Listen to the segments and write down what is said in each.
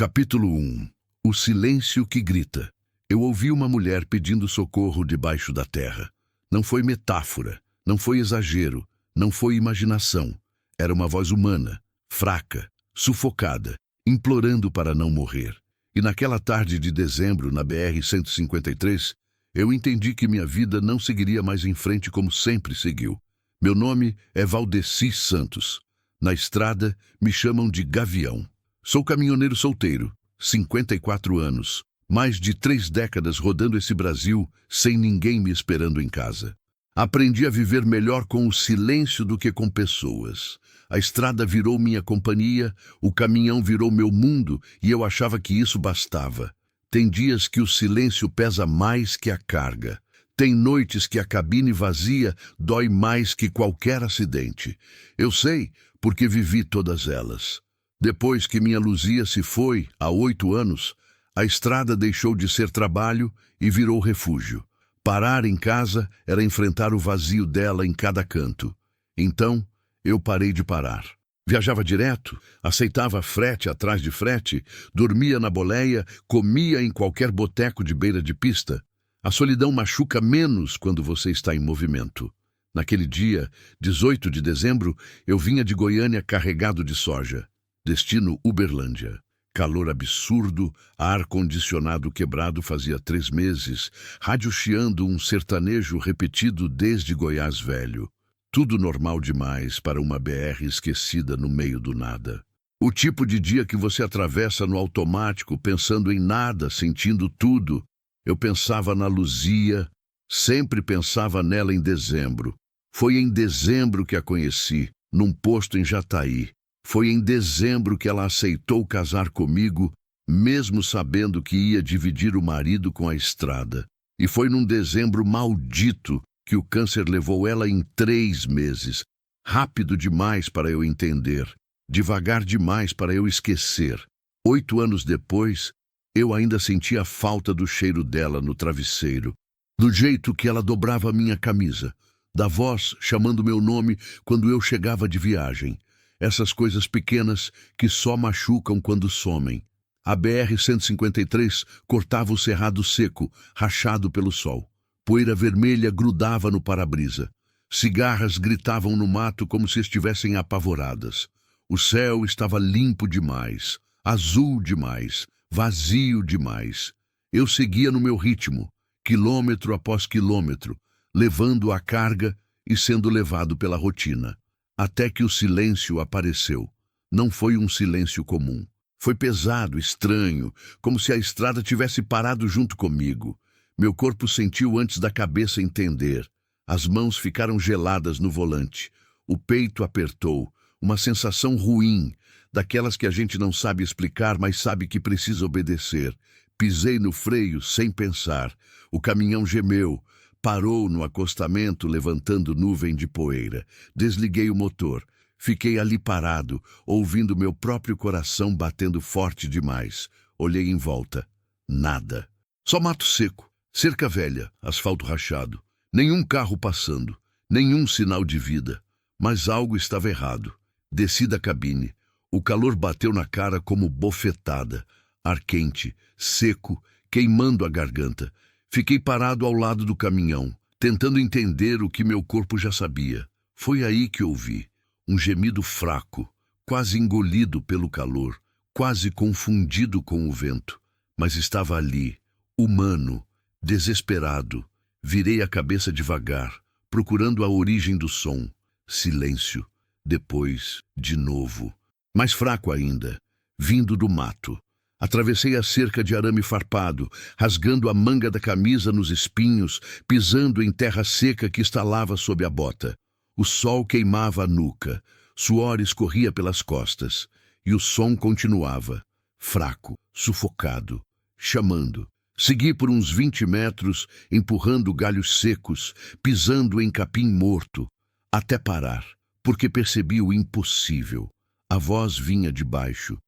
Capítulo 1. O silêncio que grita. Eu ouvi uma mulher pedindo socorro debaixo da terra. Não foi metáfora, não foi exagero, não foi imaginação. Era uma voz humana, fraca, sufocada, implorando para não morrer. E naquela tarde de dezembro, na BR-153, eu entendi que minha vida não seguiria mais em frente como sempre seguiu. Meu nome é Valdeci Santos. Na estrada, me chamam de Gavião. Sou caminhoneiro solteiro, 54 anos, mais de 3 décadas rodando esse Brasil sem ninguém me esperando em casa. Aprendi a viver melhor com o silêncio do que com pessoas. A estrada virou minha companhia, o caminhão virou meu mundo e eu achava que isso bastava. Tem dias que o silêncio pesa mais que a carga. Tem noites que a cabine vazia dói mais que qualquer acidente. Eu sei, porque vivi todas elas. Depois que minha Luzia se foi, há 8 anos, a estrada deixou de ser trabalho e virou refúgio. Parar em casa era enfrentar o vazio dela em cada canto. Então, eu parei de parar. Viajava direto, aceitava frete atrás de frete, dormia na boleia, comia em qualquer boteco de beira de pista. A solidão machuca menos quando você está em movimento. Naquele dia, 18 de dezembro, eu vinha de Goiânia carregado de soja. Destino Uberlândia. Calor absurdo, ar-condicionado quebrado fazia 3 meses, rádio chiando um sertanejo repetido desde Goiás Velho. Tudo normal demais para uma BR esquecida no meio do nada. O tipo de dia que você atravessa no automático, pensando em nada, sentindo tudo. Eu pensava na Luzia, sempre pensava nela em dezembro. Foi em dezembro que a conheci, num posto em Jataí. Foi em dezembro que ela aceitou casar comigo, mesmo sabendo que ia dividir o marido com a estrada. E foi num dezembro maldito que o câncer levou ela em 3 meses. Rápido demais para eu entender, devagar demais para eu esquecer. 8 anos depois, eu ainda sentia a falta do cheiro dela no travesseiro, do jeito que ela dobrava minha camisa, da voz chamando meu nome quando eu chegava de viagem. Essas coisas pequenas que só machucam quando somem. A BR-153 cortava o cerrado seco, rachado pelo sol. Poeira vermelha grudava no para-brisa. Cigarras gritavam no mato como se estivessem apavoradas. O céu estava limpo demais, azul demais, vazio demais. Eu seguia no meu ritmo, quilômetro após quilômetro, levando a carga e sendo levado pela rotina. Até que o silêncio apareceu. Não foi um silêncio comum. Foi pesado, estranho, como se a estrada tivesse parado junto comigo. Meu corpo sentiu antes da cabeça entender. As mãos ficaram geladas no volante. O peito apertou. Uma sensação ruim, daquelas que a gente não sabe explicar, mas sabe que precisa obedecer. Pisei no freio sem pensar. O caminhão gemeu. Parou no acostamento, levantando nuvem de poeira. Desliguei o motor. Fiquei ali parado, ouvindo meu próprio coração batendo forte demais. Olhei em volta. Nada. Só mato seco, cerca velha, asfalto rachado. Nenhum carro passando, nenhum sinal de vida. Mas algo estava errado. Desci da cabine. O calor bateu na cara como bofetada. Ar quente, seco, queimando a garganta. Fiquei parado ao lado do caminhão, tentando entender o que meu corpo já sabia. Foi aí que ouvi um gemido fraco, quase engolido pelo calor, quase confundido com o vento. Mas estava ali, humano, desesperado. Virei a cabeça devagar, procurando a origem do som. Silêncio. Depois, de novo. Mais fraco ainda, vindo do mato. Atravessei a cerca de arame farpado, rasgando a manga da camisa nos espinhos, pisando em terra seca que estalava sob a bota. O sol queimava a nuca, suor escorria pelas costas, e o som continuava, fraco, sufocado, chamando. Segui por uns 20 metros, empurrando galhos secos, pisando em capim morto, até parar, porque percebi o impossível. A voz vinha debaixo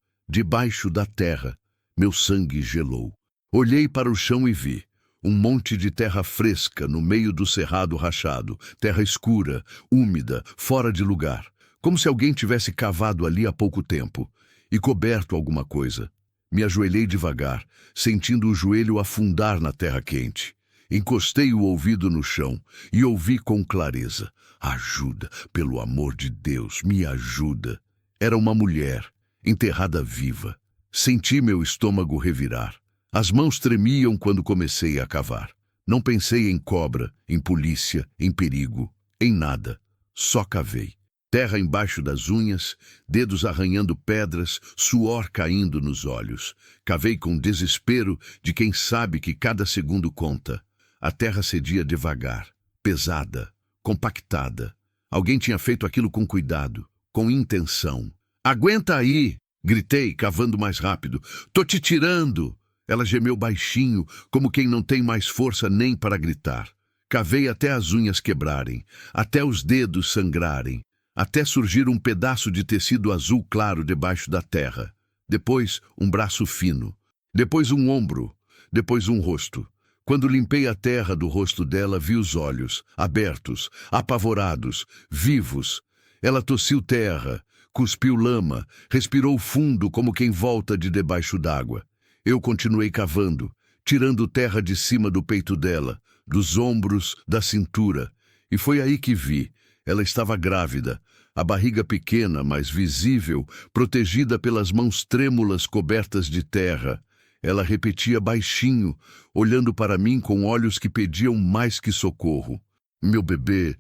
da terra. Meu sangue gelou. Olhei para o chão e vi um monte de terra fresca no meio do cerrado rachado, terra escura, úmida, fora de lugar, como se alguém tivesse cavado ali há pouco tempo e coberto alguma coisa. Me ajoelhei devagar, sentindo o joelho afundar na terra quente. Encostei o ouvido no chão e ouvi com clareza: ajuda, pelo amor de Deus, me ajuda. Era uma mulher, enterrada viva. Senti meu estômago revirar. As mãos tremiam quando comecei a cavar. Não pensei em cobra, em polícia, em perigo, em nada. Só cavei. Terra embaixo das unhas, dedos arranhando pedras, suor caindo nos olhos. Cavei com desespero de quem sabe que cada segundo conta. A terra cedia devagar, pesada, compactada. Alguém tinha feito aquilo com cuidado, com intenção. "Aguenta aí!" gritei, cavando mais rápido. "Tô te tirando!" Ela gemeu baixinho, como quem não tem mais força nem para gritar. Cavei até as unhas quebrarem, até os dedos sangrarem, até surgir um pedaço de tecido azul claro debaixo da terra. Depois, um braço fino. Depois, um ombro. Depois, um rosto. Quando limpei a terra do rosto dela, vi os olhos, abertos, apavorados, vivos. Ela tossiu terra, cuspiu lama, respirou fundo como quem volta de debaixo d'água. Eu continuei cavando, tirando terra de cima do peito dela, dos ombros, da cintura. E foi aí que vi. Ela estava grávida, a barriga pequena, mas visível, protegida pelas mãos trêmulas cobertas de terra. Ela repetia baixinho, olhando para mim com olhos que pediam mais que socorro. Meu bebê,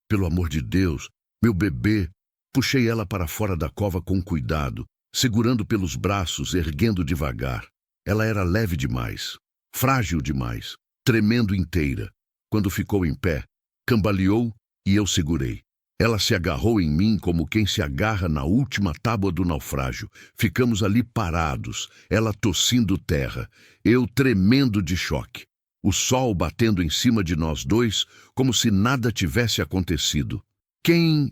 pelo amor de Deus, meu bebê." Puxei ela para fora da cova com cuidado, segurando pelos braços, erguendo devagar. Ela era leve demais, frágil demais, tremendo inteira. Quando ficou em pé, cambaleou e eu segurei. Ela se agarrou em mim como quem se agarra na última tábua do naufrágio. Ficamos ali parados, ela tossindo terra, eu tremendo de choque. O sol batendo em cima de nós dois, como se nada tivesse acontecido. Quem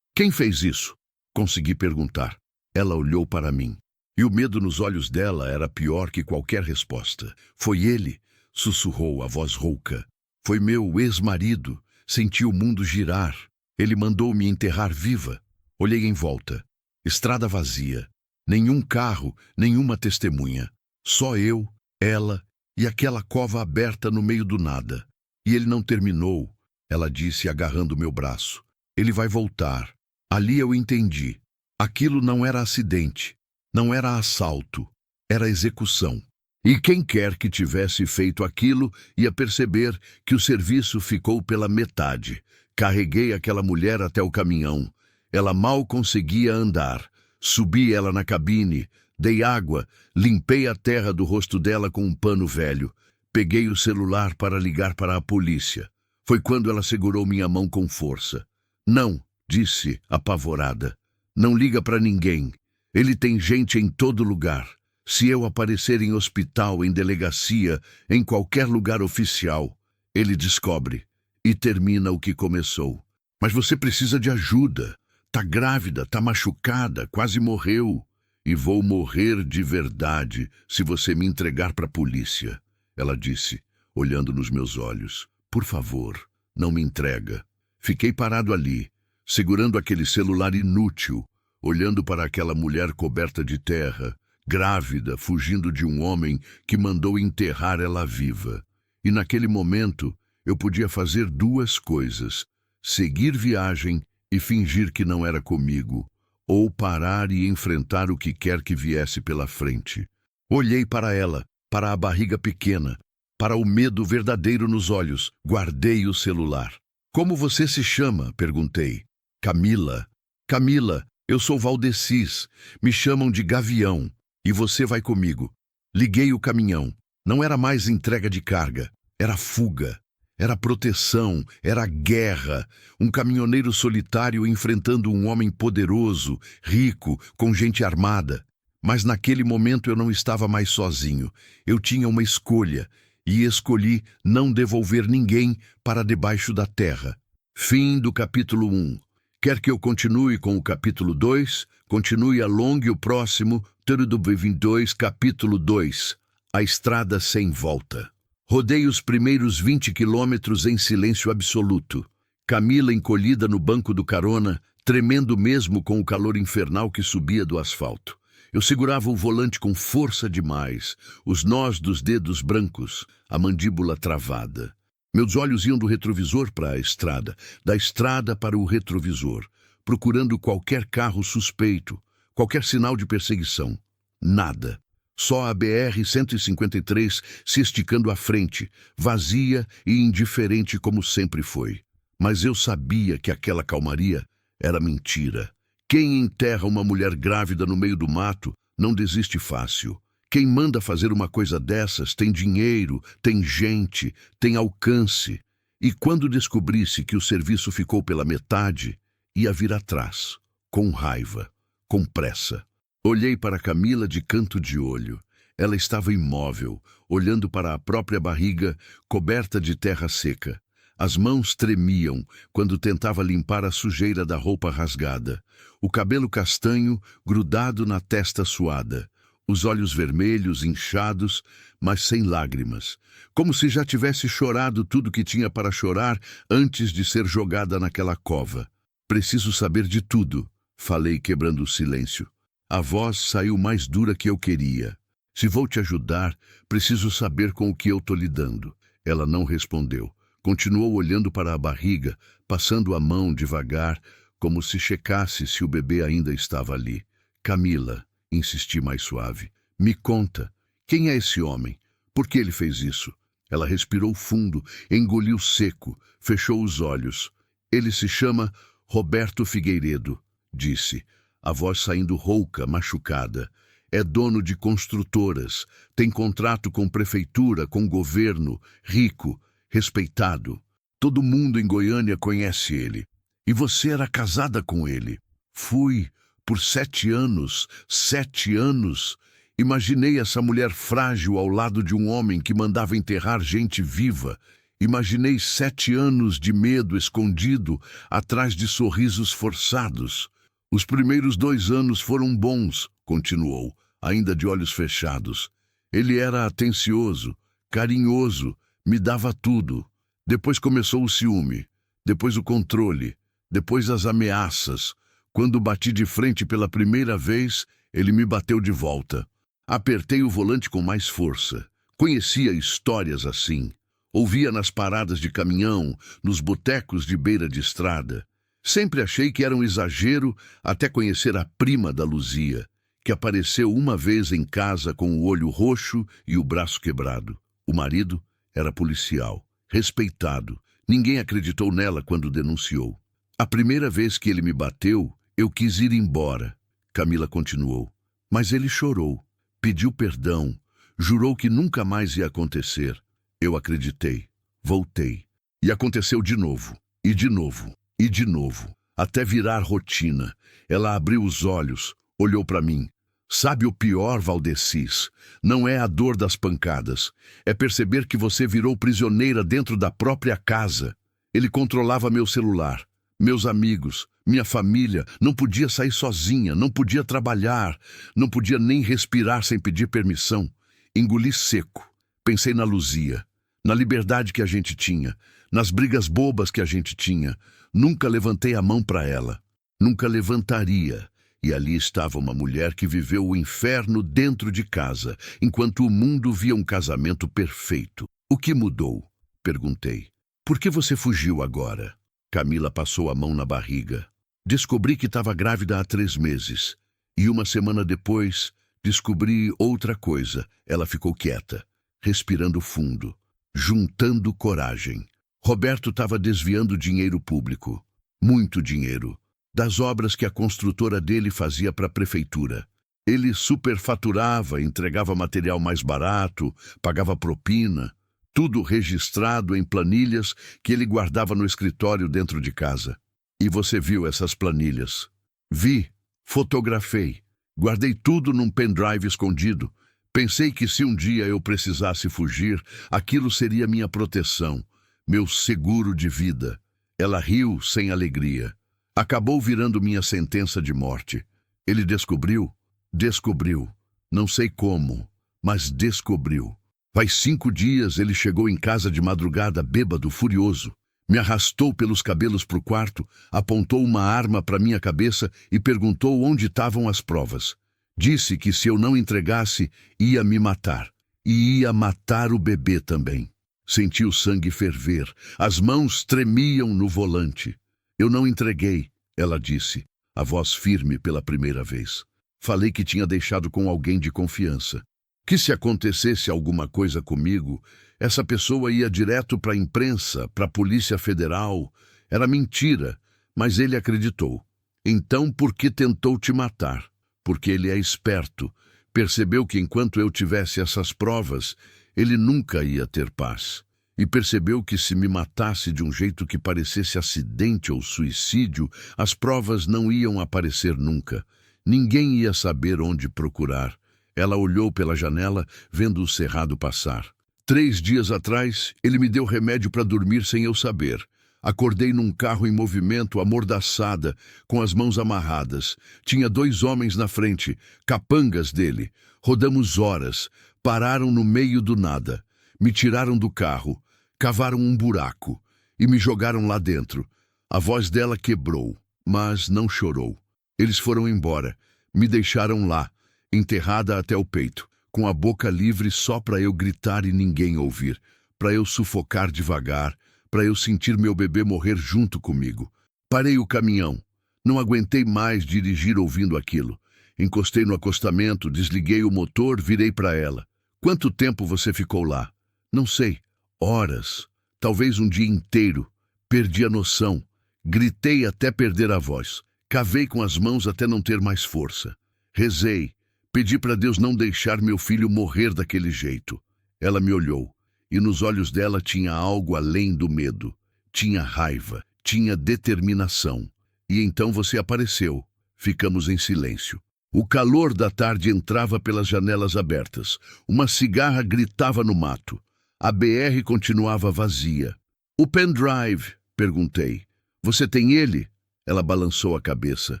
fez isso?" consegui perguntar. Ela olhou para mim, e o medo nos olhos dela era pior que qualquer resposta. "Foi ele", sussurrou a voz rouca. "Foi meu ex-marido. Senti o mundo girar. Ele mandou me enterrar viva." Olhei em volta. Estrada vazia. Nenhum carro, nenhuma testemunha. Só eu, ela e aquela cova aberta no meio do nada. "E ele não terminou", ela disse, agarrando meu braço. "Ele vai voltar." Ali eu entendi. Aquilo não era acidente, não era assalto, era execução. E quem quer que tivesse feito aquilo ia perceber que o serviço ficou pela metade. Carreguei aquela mulher até o caminhão. Ela mal conseguia andar. Subi ela na cabine, dei água, limpei a terra do rosto dela com um pano velho. Peguei o celular para ligar para a polícia. Foi quando ela segurou minha mão com força. "Não", disse, apavorada. "Não liga para ninguém. Ele tem gente em todo lugar. Se eu aparecer em hospital, em delegacia, em qualquer lugar oficial, ele descobre e termina o que começou. Mas você precisa de ajuda. Tá grávida, tá machucada, quase morreu. E vou morrer de verdade se você me entregar para a polícia", ela disse, olhando nos meus olhos. "Por favor, não me entrega." Fiquei parado ali, segurando aquele celular inútil, olhando para aquela mulher coberta de terra, grávida, fugindo de um homem que mandou enterrar ela viva. E naquele momento, eu podia fazer duas coisas: seguir viagem e fingir que não era comigo, ou parar e enfrentar o que quer que viesse pela frente. Olhei para ela, para a barriga pequena, para o medo verdadeiro nos olhos. Guardei o celular. "Como você se chama?" perguntei. "Camila." "Camila, eu sou Valdecis. Me chamam de Gavião. E você vai comigo." Liguei o caminhão. Não era mais entrega de carga. Era fuga. Era proteção. Era guerra. Um caminhoneiro solitário enfrentando um homem poderoso, rico, com gente armada. Mas naquele momento eu não estava mais sozinho. Eu tinha uma escolha. E escolhi não devolver ninguém para debaixo da terra. Fim do capítulo 1. Quer que eu continue com o capítulo 2? Continue, alongue o próximo, Tudo 22, capítulo 2. A estrada sem volta. Rodei os primeiros 20 quilômetros em silêncio absoluto. Camila encolhida no banco do carona, tremendo mesmo com o calor infernal que subia do asfalto. Eu segurava o volante com força demais, os nós dos dedos brancos, a mandíbula travada. Meus olhos iam do retrovisor para a estrada, da estrada para o retrovisor, procurando qualquer carro suspeito, qualquer sinal de perseguição. Nada. Só a BR-153 se esticando à frente, vazia e indiferente como sempre foi. Mas eu sabia que aquela calmaria era mentira. Quem enterra uma mulher grávida no meio do mato não desiste fácil. Quem manda fazer uma coisa dessas tem dinheiro, tem gente, tem alcance. E quando descobrisse que o serviço ficou pela metade, ia vir atrás, com raiva, com pressa. Olhei para Camila de canto de olho. Ela estava imóvel, olhando para a própria barriga, coberta de terra seca. As mãos tremiam quando tentava limpar a sujeira da roupa rasgada. O cabelo castanho grudado na testa suada. Os olhos vermelhos, inchados, mas sem lágrimas. Como se já tivesse chorado tudo que tinha para chorar antes de ser jogada naquela cova. Preciso saber de tudo, falei quebrando o silêncio. A voz saiu mais dura que eu queria. Se vou te ajudar, preciso saber com o que eu tô lidando. Ela não respondeu. Continuou olhando para a barriga, passando a mão devagar, como se checasse se o bebê ainda estava ali. Camila, insisti mais suave, me conta, quem é esse homem? Por que ele fez isso? Ela respirou fundo, engoliu seco, fechou os olhos. Ele se chama Roberto Figueiredo, disse, a voz saindo rouca, machucada. É dono de construtoras, tem contrato com prefeitura, com governo, rico, respeitado. Todo mundo em Goiânia conhece ele. E você era casada com ele. Fui, por 7 anos, 7 anos. Imaginei essa mulher frágil ao lado de um homem que mandava enterrar gente viva. Imaginei 7 anos de medo escondido atrás de sorrisos forçados. Os primeiros 2 anos foram bons, continuou, ainda de olhos fechados. Ele era atencioso, carinhoso, me dava tudo. Depois começou o ciúme, depois o controle, depois as ameaças. Quando bati de frente pela primeira vez, ele me bateu de volta. Apertei o volante com mais força. Conhecia histórias assim. Ouvia nas paradas de caminhão, nos botecos de beira de estrada. Sempre achei que era um exagero até conhecer a prima da Luzia, que apareceu uma vez em casa com o olho roxo e o braço quebrado. O marido era policial, respeitado. Ninguém acreditou nela quando denunciou. A primeira vez que ele me bateu, eu quis ir embora. Camila continuou. Mas ele chorou, pediu perdão, jurou que nunca mais ia acontecer. Eu acreditei, voltei. E aconteceu de novo, e de novo, e de novo, até virar rotina. Ela abriu os olhos, olhou para mim. Sabe o pior, Valdecis? Não é a dor das pancadas. É perceber que você virou prisioneira dentro da própria casa. Ele controlava meu celular, meus amigos, minha família. Não podia sair sozinha, não podia trabalhar, não podia nem respirar sem pedir permissão. Engoli seco. Pensei na Luzia, na liberdade que a gente tinha, nas brigas bobas que a gente tinha. Nunca levantei a mão para ela. Nunca levantaria. E ali estava uma mulher que viveu o inferno dentro de casa, enquanto o mundo via um casamento perfeito. O que mudou? Perguntei. Por que você fugiu agora? Camila passou a mão na barriga. Descobri que estava grávida há 3 meses. E uma semana depois, descobri outra coisa. Ela ficou quieta, respirando fundo, juntando coragem. Roberto estava desviando dinheiro público. Muito dinheiro. Das obras que a construtora dele fazia para a prefeitura. Ele superfaturava, entregava material mais barato, pagava propina, tudo registrado em planilhas que ele guardava no escritório dentro de casa. E você viu essas planilhas? Vi, fotografei, guardei tudo num pendrive escondido. Pensei que se um dia eu precisasse fugir, aquilo seria minha proteção, meu seguro de vida. Ela riu sem alegria. Acabou virando minha sentença de morte. Ele descobriu? Descobriu. Não sei como, mas descobriu. Faz 5 dias ele chegou em casa de madrugada, bêbado, furioso. Me arrastou pelos cabelos para o quarto, apontou uma arma para minha cabeça e perguntou onde estavam as provas. Disse que se eu não entregasse, ia me matar. E ia matar o bebê também. Senti o sangue ferver. As mãos tremiam no volante. Eu não entreguei, ela disse, a voz firme pela primeira vez. Falei que tinha deixado com alguém de confiança. Que se acontecesse alguma coisa comigo, essa pessoa ia direto para a imprensa, para a Polícia Federal. Era mentira, mas ele acreditou. Então, por que tentou te matar? Porque ele é esperto. Percebeu que enquanto eu tivesse essas provas, ele nunca ia ter paz. E percebeu que se me matasse de um jeito que parecesse acidente ou suicídio, as provas não iam aparecer nunca. Ninguém ia saber onde procurar. Ela olhou pela janela, vendo o cerrado passar. 3 dias atrás, ele me deu remédio para dormir sem eu saber. Acordei num carro em movimento, amordaçada, com as mãos amarradas. Tinha 2 homens na frente, capangas dele. Rodamos horas, pararam no meio do nada. Me tiraram do carro, cavaram um buraco e me jogaram lá dentro. A voz dela quebrou, mas não chorou. Eles foram embora, me deixaram lá, enterrada até o peito, com a boca livre só para eu gritar e ninguém ouvir, para eu sufocar devagar, para eu sentir meu bebê morrer junto comigo. Parei o caminhão. Não aguentei mais dirigir ouvindo aquilo. Encostei no acostamento, desliguei o motor, virei para ela. Quanto tempo você ficou lá? Não sei. Horas. Talvez um dia inteiro. Perdi a noção. Gritei até perder a voz. Cavei com as mãos até não ter mais força. Rezei. Pedi para Deus não deixar meu filho morrer daquele jeito. Ela me olhou. E nos olhos dela tinha algo além do medo. Tinha raiva, tinha determinação. E então você apareceu. Ficamos em silêncio. O calor da tarde entrava pelas janelas abertas. Uma cigarra gritava no mato. A BR continuava vazia. O pendrive, perguntei. Você tem ele? Ela balançou a cabeça.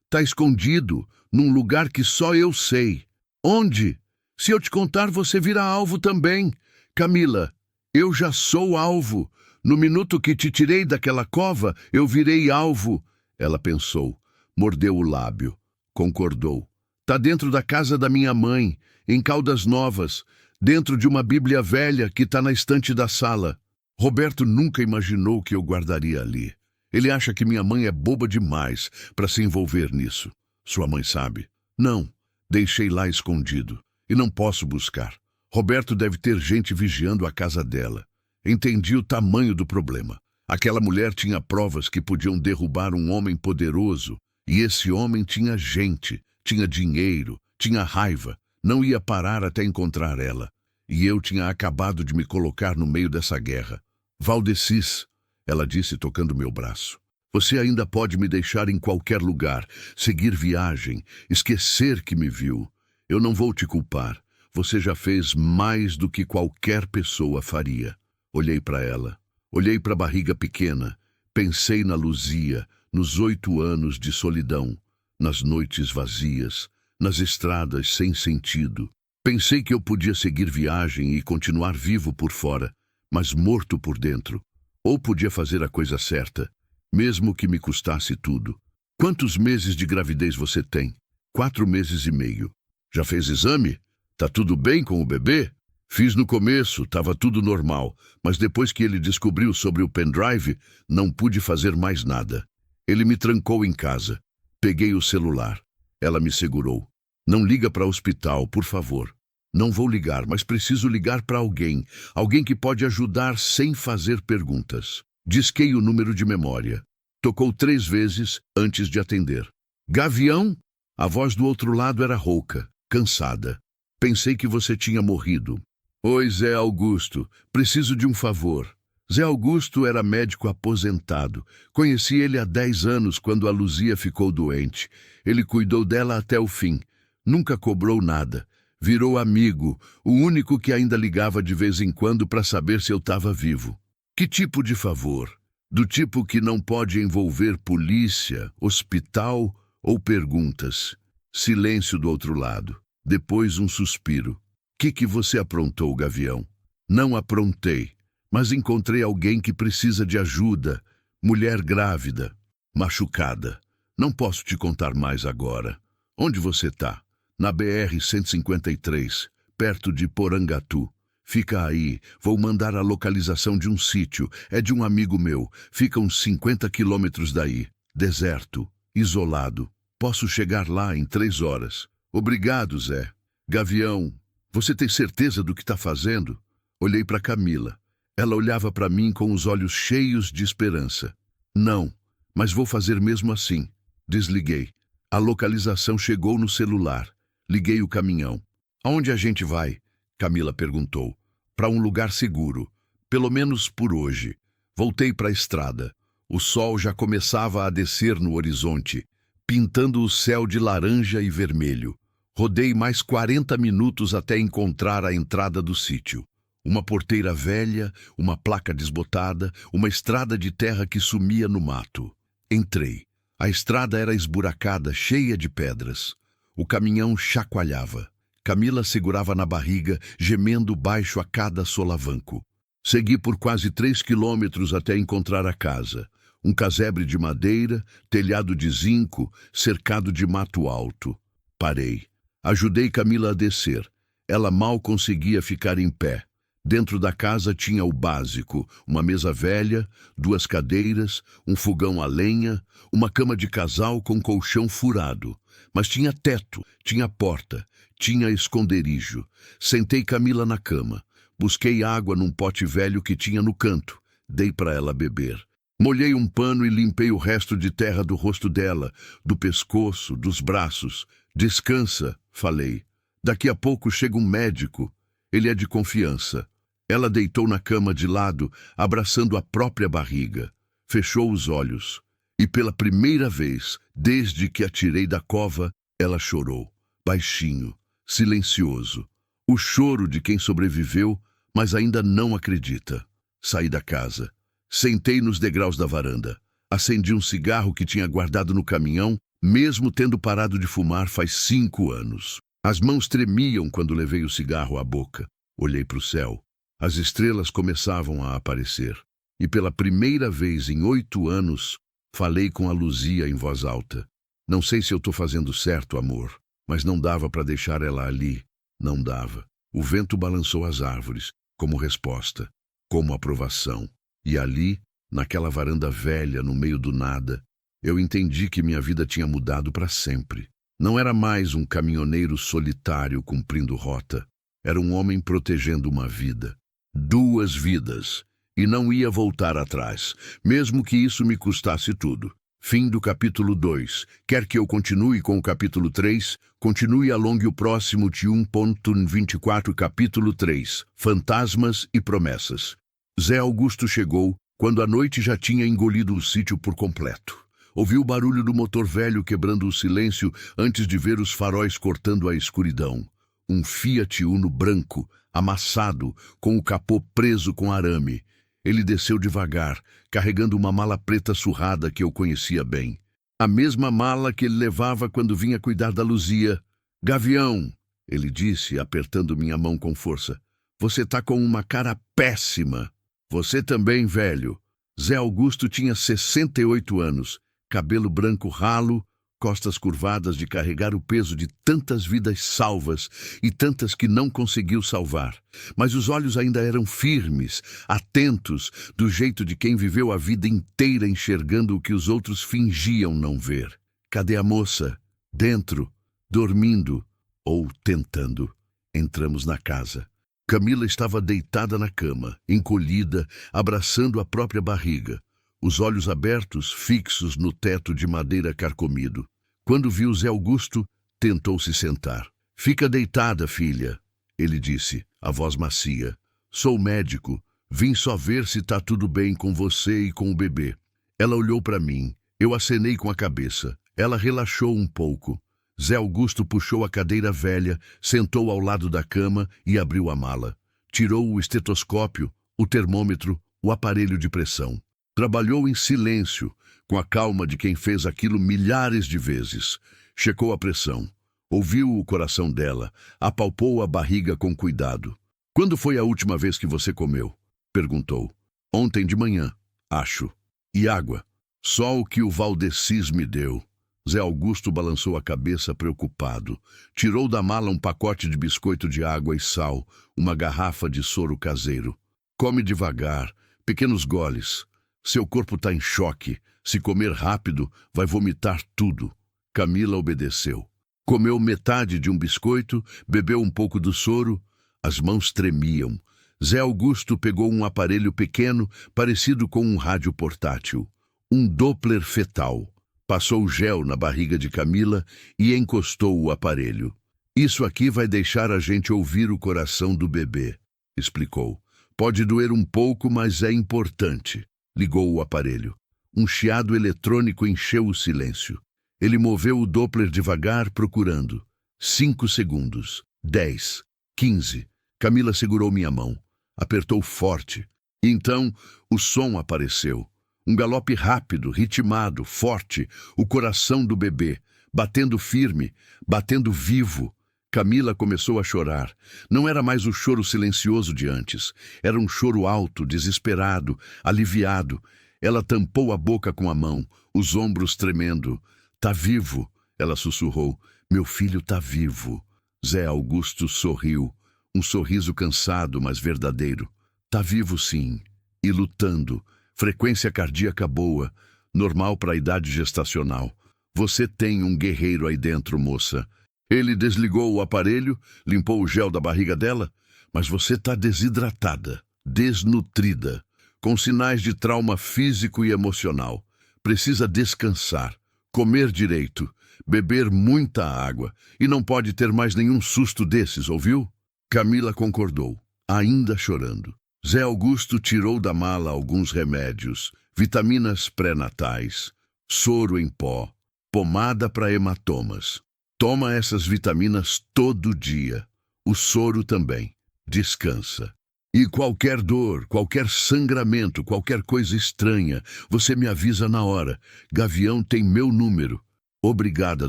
Tá escondido, num lugar que só eu sei. Onde? Se eu te contar, você vira alvo também. Camila, eu já sou alvo. No minuto que te tirei daquela cova, eu virei alvo. Ela pensou, mordeu o lábio, concordou. Tá dentro da casa da minha mãe, em Caldas Novas, dentro de uma Bíblia velha que tá na estante da sala. Roberto nunca imaginou que eu guardaria ali. Ele acha que minha mãe é boba demais para se envolver nisso. Sua mãe sabe? Não, deixei lá escondido. E não posso buscar. Roberto deve ter gente vigiando a casa dela. Entendi o tamanho do problema. Aquela mulher tinha provas que podiam derrubar um homem poderoso. E esse homem tinha gente, tinha dinheiro, tinha raiva. Não ia parar até encontrar ela. E eu tinha acabado de me colocar no meio dessa guerra. Valdecis, ela disse tocando meu braço. Você ainda pode me deixar em qualquer lugar, seguir viagem, esquecer que me viu. Eu não vou te culpar. Você já fez mais do que qualquer pessoa faria. Olhei para ela. Olhei para a barriga pequena. Pensei na Luzia, nos 8 anos de solidão, nas noites vazias, nas estradas sem sentido. Pensei que eu podia seguir viagem e continuar vivo por fora, mas morto por dentro. Ou podia fazer a coisa certa, mesmo que me custasse tudo. Quantos meses de gravidez você tem? 4 meses e meio. Já fez exame? Tá tudo bem com o bebê? Fiz no começo, estava tudo normal, mas depois que ele descobriu sobre o pendrive, não pude fazer mais nada. Ele me trancou em casa. Peguei o celular. Ela me segurou. Não liga para o hospital, por favor. Não vou ligar, mas preciso ligar para alguém. Alguém que pode ajudar sem fazer perguntas. Disquei o número de memória. Tocou 3 vezes antes de atender. Gavião? A voz do outro lado era rouca, cansada. Pensei que você tinha morrido. Oi, Zé Augusto. Preciso de um favor. Zé Augusto era médico aposentado. Conheci ele há 10 anos quando a Luzia ficou doente. Ele cuidou dela até o fim. Nunca cobrou nada. Virou amigo, o único que ainda ligava de vez em quando para saber se eu estava vivo. Que tipo de favor? Do tipo que não pode envolver polícia, hospital ou perguntas. Silêncio do outro lado. Depois um suspiro. Que você aprontou, Gavião? Não aprontei, mas encontrei alguém que precisa de ajuda. Mulher grávida, machucada. Não posso te contar mais agora. Onde você tá? Na BR-153, perto de Porangatu. Fica aí, vou mandar a localização de um sítio. É de um amigo meu. Fica uns 50 quilômetros daí. Deserto, isolado. Posso chegar lá em 3 horas. Obrigado, Zé. Gavião, você tem certeza do que está fazendo? Olhei para Camila. Ela olhava para mim com os olhos cheios de esperança. Não, mas vou fazer mesmo assim. Desliguei. A localização chegou no celular. Liguei o caminhão. Aonde a gente vai? Camila perguntou. Para um lugar seguro. Pelo menos por hoje. Voltei para a estrada. O sol já começava a descer no horizonte, pintando o céu de laranja e vermelho. Rodei mais 40 minutos até encontrar a entrada do sítio. Uma porteira velha, uma placa desbotada, uma estrada de terra que sumia no mato. Entrei. A estrada era esburacada, cheia de pedras. O caminhão chacoalhava. Camila segurava na barriga, gemendo baixo a cada solavanco. Segui por quase 3 quilômetros até encontrar a casa. Um casebre de madeira, telhado de zinco, cercado de mato alto. Parei. Ajudei Camila a descer. Ela mal conseguia ficar em pé. Dentro da casa tinha o básico, uma mesa velha, 2 cadeiras, um fogão a lenha, uma cama de casal com colchão furado. Mas tinha teto, tinha porta, tinha esconderijo. Sentei Camila na cama. Busquei água num pote velho que tinha no canto. Dei para ela beber. Molhei um pano e limpei o resto de terra do rosto dela, do pescoço, dos braços. Descansa, falei. Daqui a pouco chega um médico. Ele é de confiança. Ela deitou na cama de lado, abraçando a própria barriga. Fechou os olhos. E pela primeira vez, desde que a tirei da cova, ela chorou. Baixinho, silencioso. O choro de quem sobreviveu, mas ainda não acredita. Saí da casa. Sentei nos degraus da varanda. Acendi um cigarro que tinha guardado no caminhão, mesmo tendo parado de fumar faz 5 anos. As mãos tremiam quando levei o cigarro à boca. Olhei para o céu. As estrelas começavam a aparecer. E pela primeira vez em 8 anos, falei com a Luzia em voz alta. Não sei se eu estou fazendo certo, amor, mas não dava para deixar ela ali. Não dava. O vento balançou as árvores, como resposta, como aprovação. E ali, naquela varanda velha, no meio do nada, eu entendi que minha vida tinha mudado para sempre. Não era mais um caminhoneiro solitário cumprindo rota. Era um homem protegendo uma vida. 2 vidas. E não ia voltar atrás, mesmo que isso me custasse tudo. Fim do capítulo 2. Quer que eu continue com o capítulo 3? Continue alongue o próximo de 1.24, capítulo 3. Fantasmas e promessas. Zé Augusto chegou quando a noite já tinha engolido o sítio por completo. Ouviu o barulho do motor velho quebrando o silêncio antes de ver os faróis cortando a escuridão. Um Fiat Uno branco, amassado, com o capô preso com arame. Ele desceu devagar, carregando uma mala preta surrada que eu conhecia bem. A mesma mala que ele levava quando vinha cuidar da Luzia. Gavião, ele disse, apertando minha mão com força. Você tá com uma cara péssima. Você também, velho. Zé Augusto tinha 68 anos, cabelo branco ralo, costas curvadas de carregar o peso de tantas vidas salvas e tantas que não conseguiu salvar. Mas os olhos ainda eram firmes, atentos, do jeito de quem viveu a vida inteira enxergando o que os outros fingiam não ver. Cadê a moça? Dentro, dormindo ou tentando. Entramos na casa. Camila estava deitada na cama, encolhida, abraçando a própria barriga. Os olhos abertos, fixos no teto de madeira carcomido. Quando viu Zé Augusto, tentou se sentar. Fica deitada, filha, ele disse, a voz macia. Sou médico, vim só ver se tá tudo bem com você e com o bebê. Ela olhou para mim, eu acenei com a cabeça. Ela relaxou um pouco. Zé Augusto puxou a cadeira velha, sentou ao lado da cama e abriu a mala. Tirou o estetoscópio, o termômetro, o aparelho de pressão. Trabalhou em silêncio, com a calma de quem fez aquilo milhares de vezes. Checou a pressão. Ouviu o coração dela. Apalpou a barriga com cuidado. Quando foi a última vez que você comeu? Perguntou. Ontem de manhã, acho. E água? Só o que o Valdecis me deu. Zé Augusto balançou a cabeça preocupado. Tirou da mala um pacote de biscoito de água e sal, uma garrafa de soro caseiro. Come devagar, pequenos goles. Seu corpo está em choque. Se comer rápido, vai vomitar tudo. Camila obedeceu. Comeu metade de um biscoito, bebeu um pouco do soro. As mãos tremiam. Zé Augusto pegou um aparelho pequeno, parecido com um rádio portátil. Um Doppler fetal. Passou gel na barriga de Camila e encostou o aparelho. Isso aqui vai deixar a gente ouvir o coração do bebê, explicou. Pode doer um pouco, mas é importante. Ligou o aparelho. Um chiado eletrônico encheu o silêncio. Ele moveu o Doppler devagar, procurando. 5 segundos. 10. 15. Camila segurou minha mão. Apertou forte. E então, o som apareceu. Um galope rápido, ritmado, forte. O coração do bebê. Batendo firme, batendo vivo. Camila começou a chorar. Não era mais o choro silencioso de antes. Era um choro alto, desesperado, aliviado. Ela tampou a boca com a mão, os ombros tremendo. Tá vivo, ela sussurrou. Meu filho tá vivo. Zé Augusto sorriu. Um sorriso cansado, mas verdadeiro. Tá vivo sim. E lutando. Frequência cardíaca boa. Normal para a idade gestacional. Você tem um guerreiro aí dentro, moça. Ele desligou o aparelho, limpou o gel da barriga dela. Mas você tá desidratada, desnutrida, com sinais de trauma físico e emocional. Precisa descansar, comer direito, beber muita água. E não pode ter mais nenhum susto desses, ouviu? Camila concordou, ainda chorando. Zé Augusto tirou da mala alguns remédios, vitaminas pré-natais, soro em pó, pomada para hematomas. Toma essas vitaminas todo dia. O soro também. Descansa. E qualquer dor, qualquer sangramento, qualquer coisa estranha, você me avisa na hora. Gavião tem meu número. Obrigada,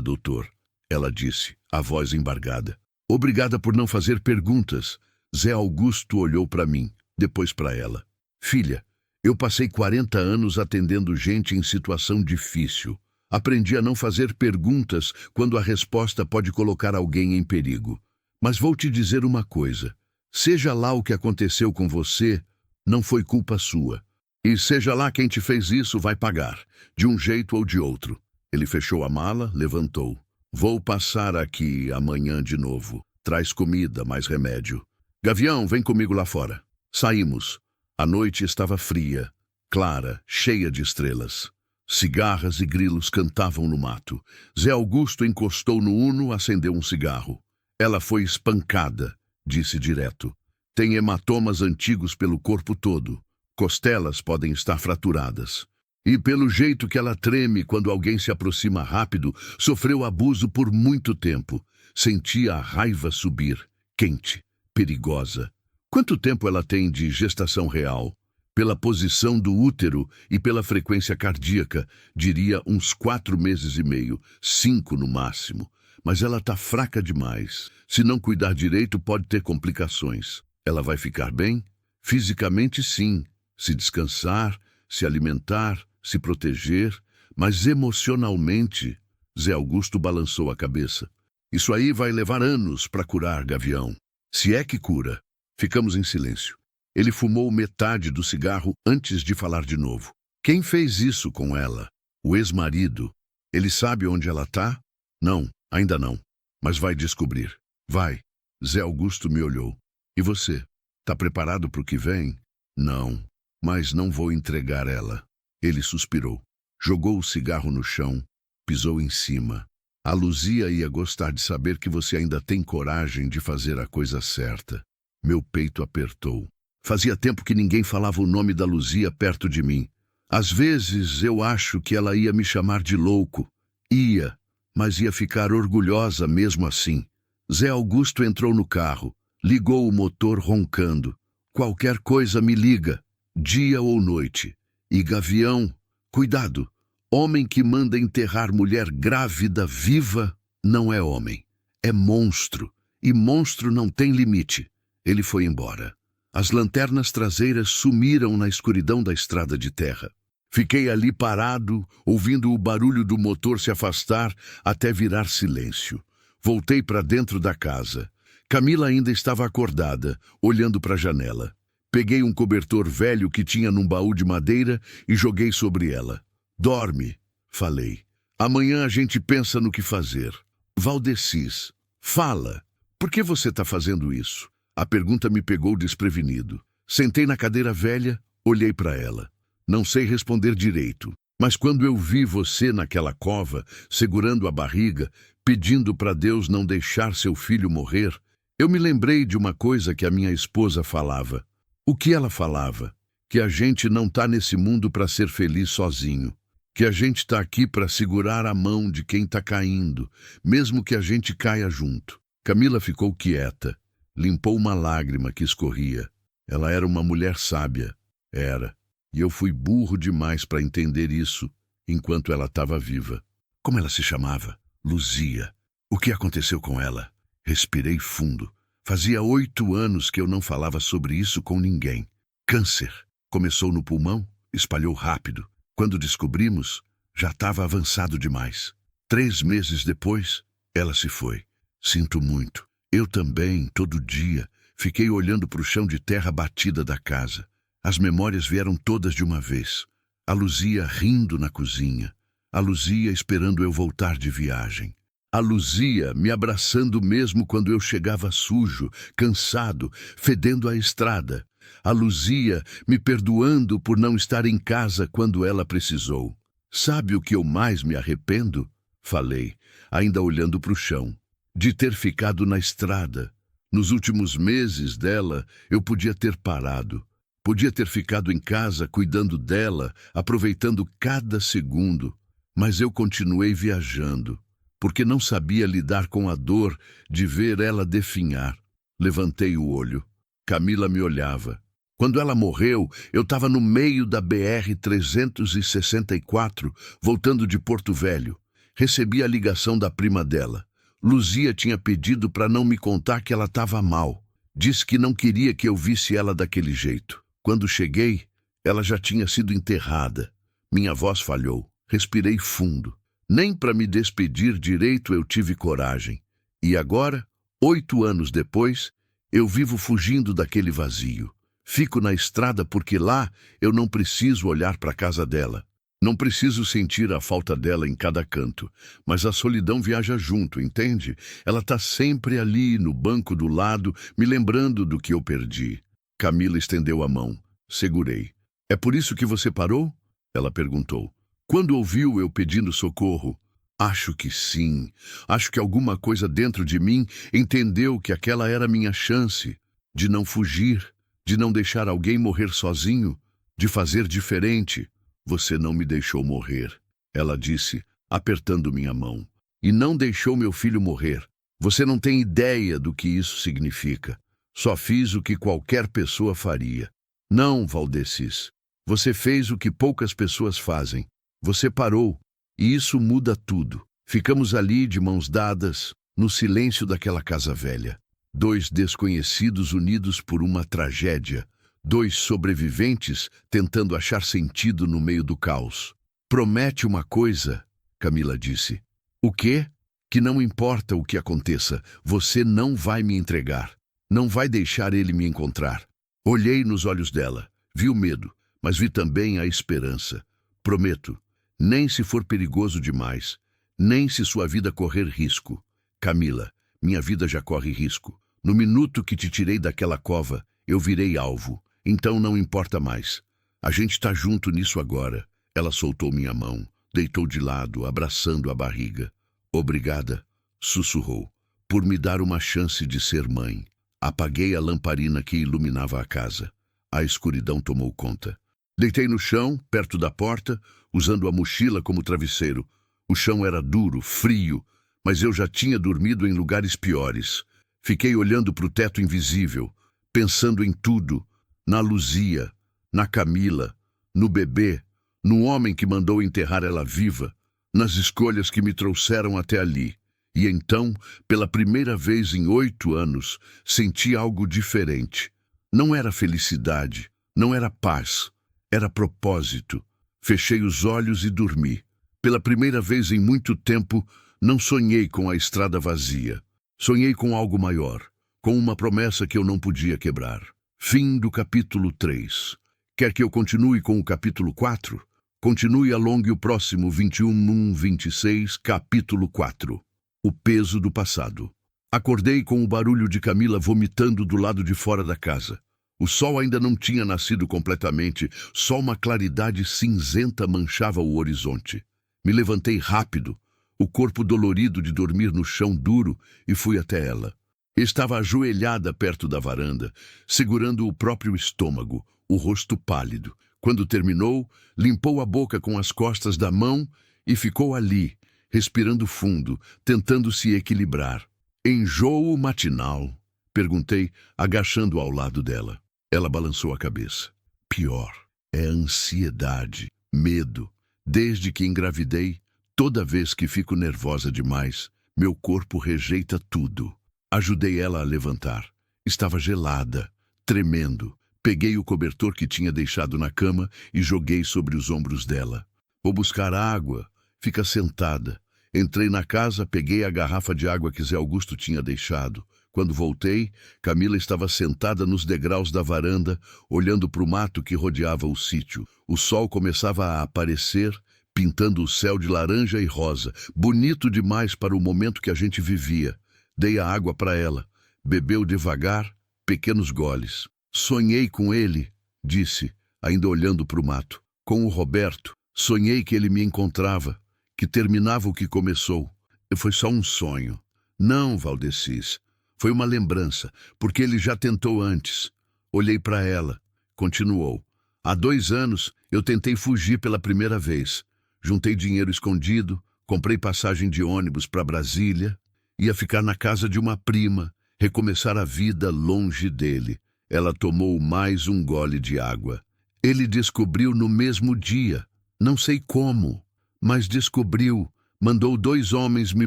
doutor, ela disse, a voz embargada. Obrigada por não fazer perguntas. Zé Augusto olhou para mim, depois para ela. Filha, eu passei 40 anos atendendo gente em situação difícil. Aprendi a não fazer perguntas quando a resposta pode colocar alguém em perigo. Mas vou te dizer uma coisa. Seja lá o que aconteceu com você, não foi culpa sua. E seja lá quem te fez isso, vai pagar, de um jeito ou de outro. Ele fechou a mala, levantou. Vou passar aqui amanhã de novo. Traz comida, mais remédio. Gavião, vem comigo lá fora. Saímos. A noite estava fria, clara, cheia de estrelas. Cigarras e grilos cantavam no mato. Zé Augusto encostou no Uno, acendeu um cigarro. Ela foi espancada, disse direto. Tem hematomas antigos pelo corpo todo. Costelas podem estar fraturadas. E pelo jeito que ela treme quando alguém se aproxima rápido, sofreu abuso por muito tempo. Sentia a raiva subir, quente, perigosa. Quanto tempo ela tem de gestação real? Pela posição do útero e pela frequência cardíaca, diria uns 4 meses e meio, 5 no máximo. Mas ela está fraca demais. Se não cuidar direito, pode ter complicações. Ela vai ficar bem? Fisicamente, sim. Se descansar, se alimentar, se proteger. Mas emocionalmente, Zé Augusto balançou a cabeça. Isso aí vai levar anos para curar, Gavião. Se é que cura. Ficamos em silêncio. Ele fumou metade do cigarro antes de falar de novo. Quem fez isso com ela? O ex-marido. Ele sabe onde ela está? Não, ainda não. Mas vai descobrir. Vai. Zé Augusto me olhou. E você? Tá preparado para o que vem? Não, mas não vou entregar ela. Ele suspirou. Jogou o cigarro no chão. Pisou em cima. A Luzia ia gostar de saber que você ainda tem coragem de fazer a coisa certa. Meu peito apertou. Fazia tempo que ninguém falava o nome da Luzia perto de mim. Às vezes eu acho que ela ia me chamar de louco. Ia, mas ia ficar orgulhosa mesmo assim. Zé Augusto entrou no carro, ligou o motor roncando. Qualquer coisa me liga, dia ou noite. E Gavião, cuidado, homem que manda enterrar mulher grávida viva não é homem, é monstro. E monstro não tem limite. Ele foi embora. As lanternas traseiras sumiram na escuridão da estrada de terra. Fiquei ali parado, ouvindo o barulho do motor se afastar até virar silêncio. Voltei para dentro da casa. Camila ainda estava acordada, olhando para a janela. Peguei um cobertor velho que tinha num baú de madeira e joguei sobre ela. Dorme, falei. Amanhã a gente pensa no que fazer. Valdecis, fala. Por que você está fazendo isso? A pergunta me pegou desprevenido. Sentei na cadeira velha, olhei para ela. Não sei responder direito, mas quando eu vi você naquela cova, segurando a barriga, pedindo para Deus não deixar seu filho morrer, eu me lembrei de uma coisa que a minha esposa falava. O que ela falava? Que a gente não está nesse mundo para ser feliz sozinho. Que a gente está aqui para segurar a mão de quem está caindo, mesmo que a gente caia junto. Camila ficou quieta, limpou uma lágrima que escorria. Ela era uma mulher sábia. Era. E eu fui burro demais para entender isso enquanto ela estava viva. Como ela se chamava? Luzia. O que aconteceu com ela? Respirei fundo. Fazia 8 anos que eu não falava sobre isso com ninguém. Câncer. Começou no pulmão, espalhou rápido. Quando descobrimos, já estava avançado demais. 3 meses depois, ela se foi. Sinto muito. Eu também, todo dia, fiquei olhando para o chão de terra batida da casa. As memórias vieram todas de uma vez. A Luzia rindo na cozinha. A Luzia esperando eu voltar de viagem. A Luzia me abraçando mesmo quando eu chegava sujo, cansado, fedendo a estrada. A Luzia me perdoando por não estar em casa quando ela precisou. Sabe o que eu mais me arrependo? Falei, ainda olhando para o chão. De ter ficado na estrada. Nos últimos meses dela, eu podia ter parado. Podia ter ficado em casa cuidando dela, aproveitando cada segundo. Mas eu continuei viajando, porque não sabia lidar com a dor de ver ela definhar. Levantei o olho. Camila me olhava. Quando ela morreu, eu estava no meio da BR-364, voltando de Porto Velho. Recebi a ligação da prima dela. Luzia tinha pedido para não me contar que ela estava mal. Disse que não queria que eu visse ela daquele jeito. Quando cheguei, ela já tinha sido enterrada. Minha voz falhou. Respirei fundo. Nem para me despedir direito eu tive coragem. E agora, 8 anos depois, eu vivo fugindo daquele vazio. Fico na estrada porque lá eu não preciso olhar para a casa dela. Não preciso sentir a falta dela em cada canto. Mas a solidão viaja junto, entende? Ela está sempre ali, no banco do lado, me lembrando do que eu perdi. Camila estendeu a mão. Segurei. É por isso que você parou? Ela perguntou. Quando ouviu eu pedindo socorro? Acho que sim. Acho que alguma coisa dentro de mim entendeu que aquela era minha chance de não fugir, de não deixar alguém morrer sozinho, de fazer diferente. Você não me deixou morrer, ela disse, apertando minha mão. E não deixou meu filho morrer. Você não tem ideia do que isso significa. Só fiz o que qualquer pessoa faria. Não, Valdecis. Você fez o que poucas pessoas fazem. Você parou. E isso muda tudo. Ficamos ali de mãos dadas, no silêncio daquela casa velha. 2 desconhecidos unidos por uma tragédia. 2 sobreviventes tentando achar sentido no meio do caos. Promete uma coisa, Camila disse. O quê? Que não importa o que aconteça, você não vai me entregar. Não vai deixar ele me encontrar. Olhei nos olhos dela. Vi o medo, mas vi também a esperança. Prometo, nem se for perigoso demais, nem se sua vida correr risco. Camila, minha vida já corre risco. No minuto que te tirei daquela cova, eu virei alvo. Então não importa mais. A gente está junto nisso agora. Ela soltou minha mão, deitou de lado, abraçando a barriga. Obrigada, sussurrou, por me dar uma chance de ser mãe. Apaguei a lamparina que iluminava a casa. A escuridão tomou conta. Deitei no chão, perto da porta, usando a mochila como travesseiro. O chão era duro, frio, mas eu já tinha dormido em lugares piores. Fiquei olhando para o teto invisível, pensando em tudo, na Luzia, na Camila, no bebê, no homem que mandou enterrar ela viva, nas escolhas que me trouxeram até ali. E então, pela primeira vez em 8 anos, senti algo diferente. Não era felicidade, não era paz, era propósito. Fechei os olhos e dormi. Pela primeira vez em muito tempo, não sonhei com a estrada vazia. Sonhei com algo maior, com uma promessa que eu não podia quebrar. Fim do capítulo 3. Quer que eu continue com o capítulo 4? Continue, alongue o próximo 21-26, capítulo 4. O peso do passado. Acordei com o barulho de Camila vomitando do lado de fora da casa. O sol ainda não tinha nascido completamente, só uma claridade cinzenta manchava o horizonte. Me levantei rápido, o corpo dolorido de dormir no chão duro, e fui até ela. Estava ajoelhada perto da varanda, segurando o próprio estômago, o rosto pálido. Quando terminou, limpou a boca com as costas da mão e ficou ali, respirando fundo, tentando se equilibrar. Enjoo matinal? Perguntei, agachando ao lado dela. Ela balançou a cabeça. Pior, é ansiedade, medo. Desde que engravidei, toda vez que fico nervosa demais, meu corpo rejeita tudo. Ajudei ela a levantar. Estava gelada, tremendo. Peguei o cobertor que tinha deixado na cama e joguei sobre os ombros dela. Vou buscar água. Fica sentada. Entrei na casa, peguei a garrafa de água que Zé Augusto tinha deixado. Quando voltei, Camila estava sentada nos degraus da varanda, olhando para o mato que rodeava o sítio. O sol começava a aparecer, pintando o céu de laranja e rosa, bonito demais para o momento que a gente vivia. Dei a água para ela. Bebeu devagar, pequenos goles. Sonhei com ele, disse, ainda olhando para o mato. Com o Roberto. Sonhei que ele me encontrava, que terminava o que começou. Foi só um sonho. Não, Valdecis. Foi uma lembrança, porque ele já tentou antes. Olhei para ela. Continuou. Há 2 anos, eu tentei fugir pela primeira vez. Juntei dinheiro escondido, comprei passagem de ônibus para Brasília. Ia ficar na casa de uma prima, recomeçar a vida longe dele. Ela tomou mais um gole de água. Ele descobriu no mesmo dia. Não sei como, mas descobriu. Mandou 2 homens me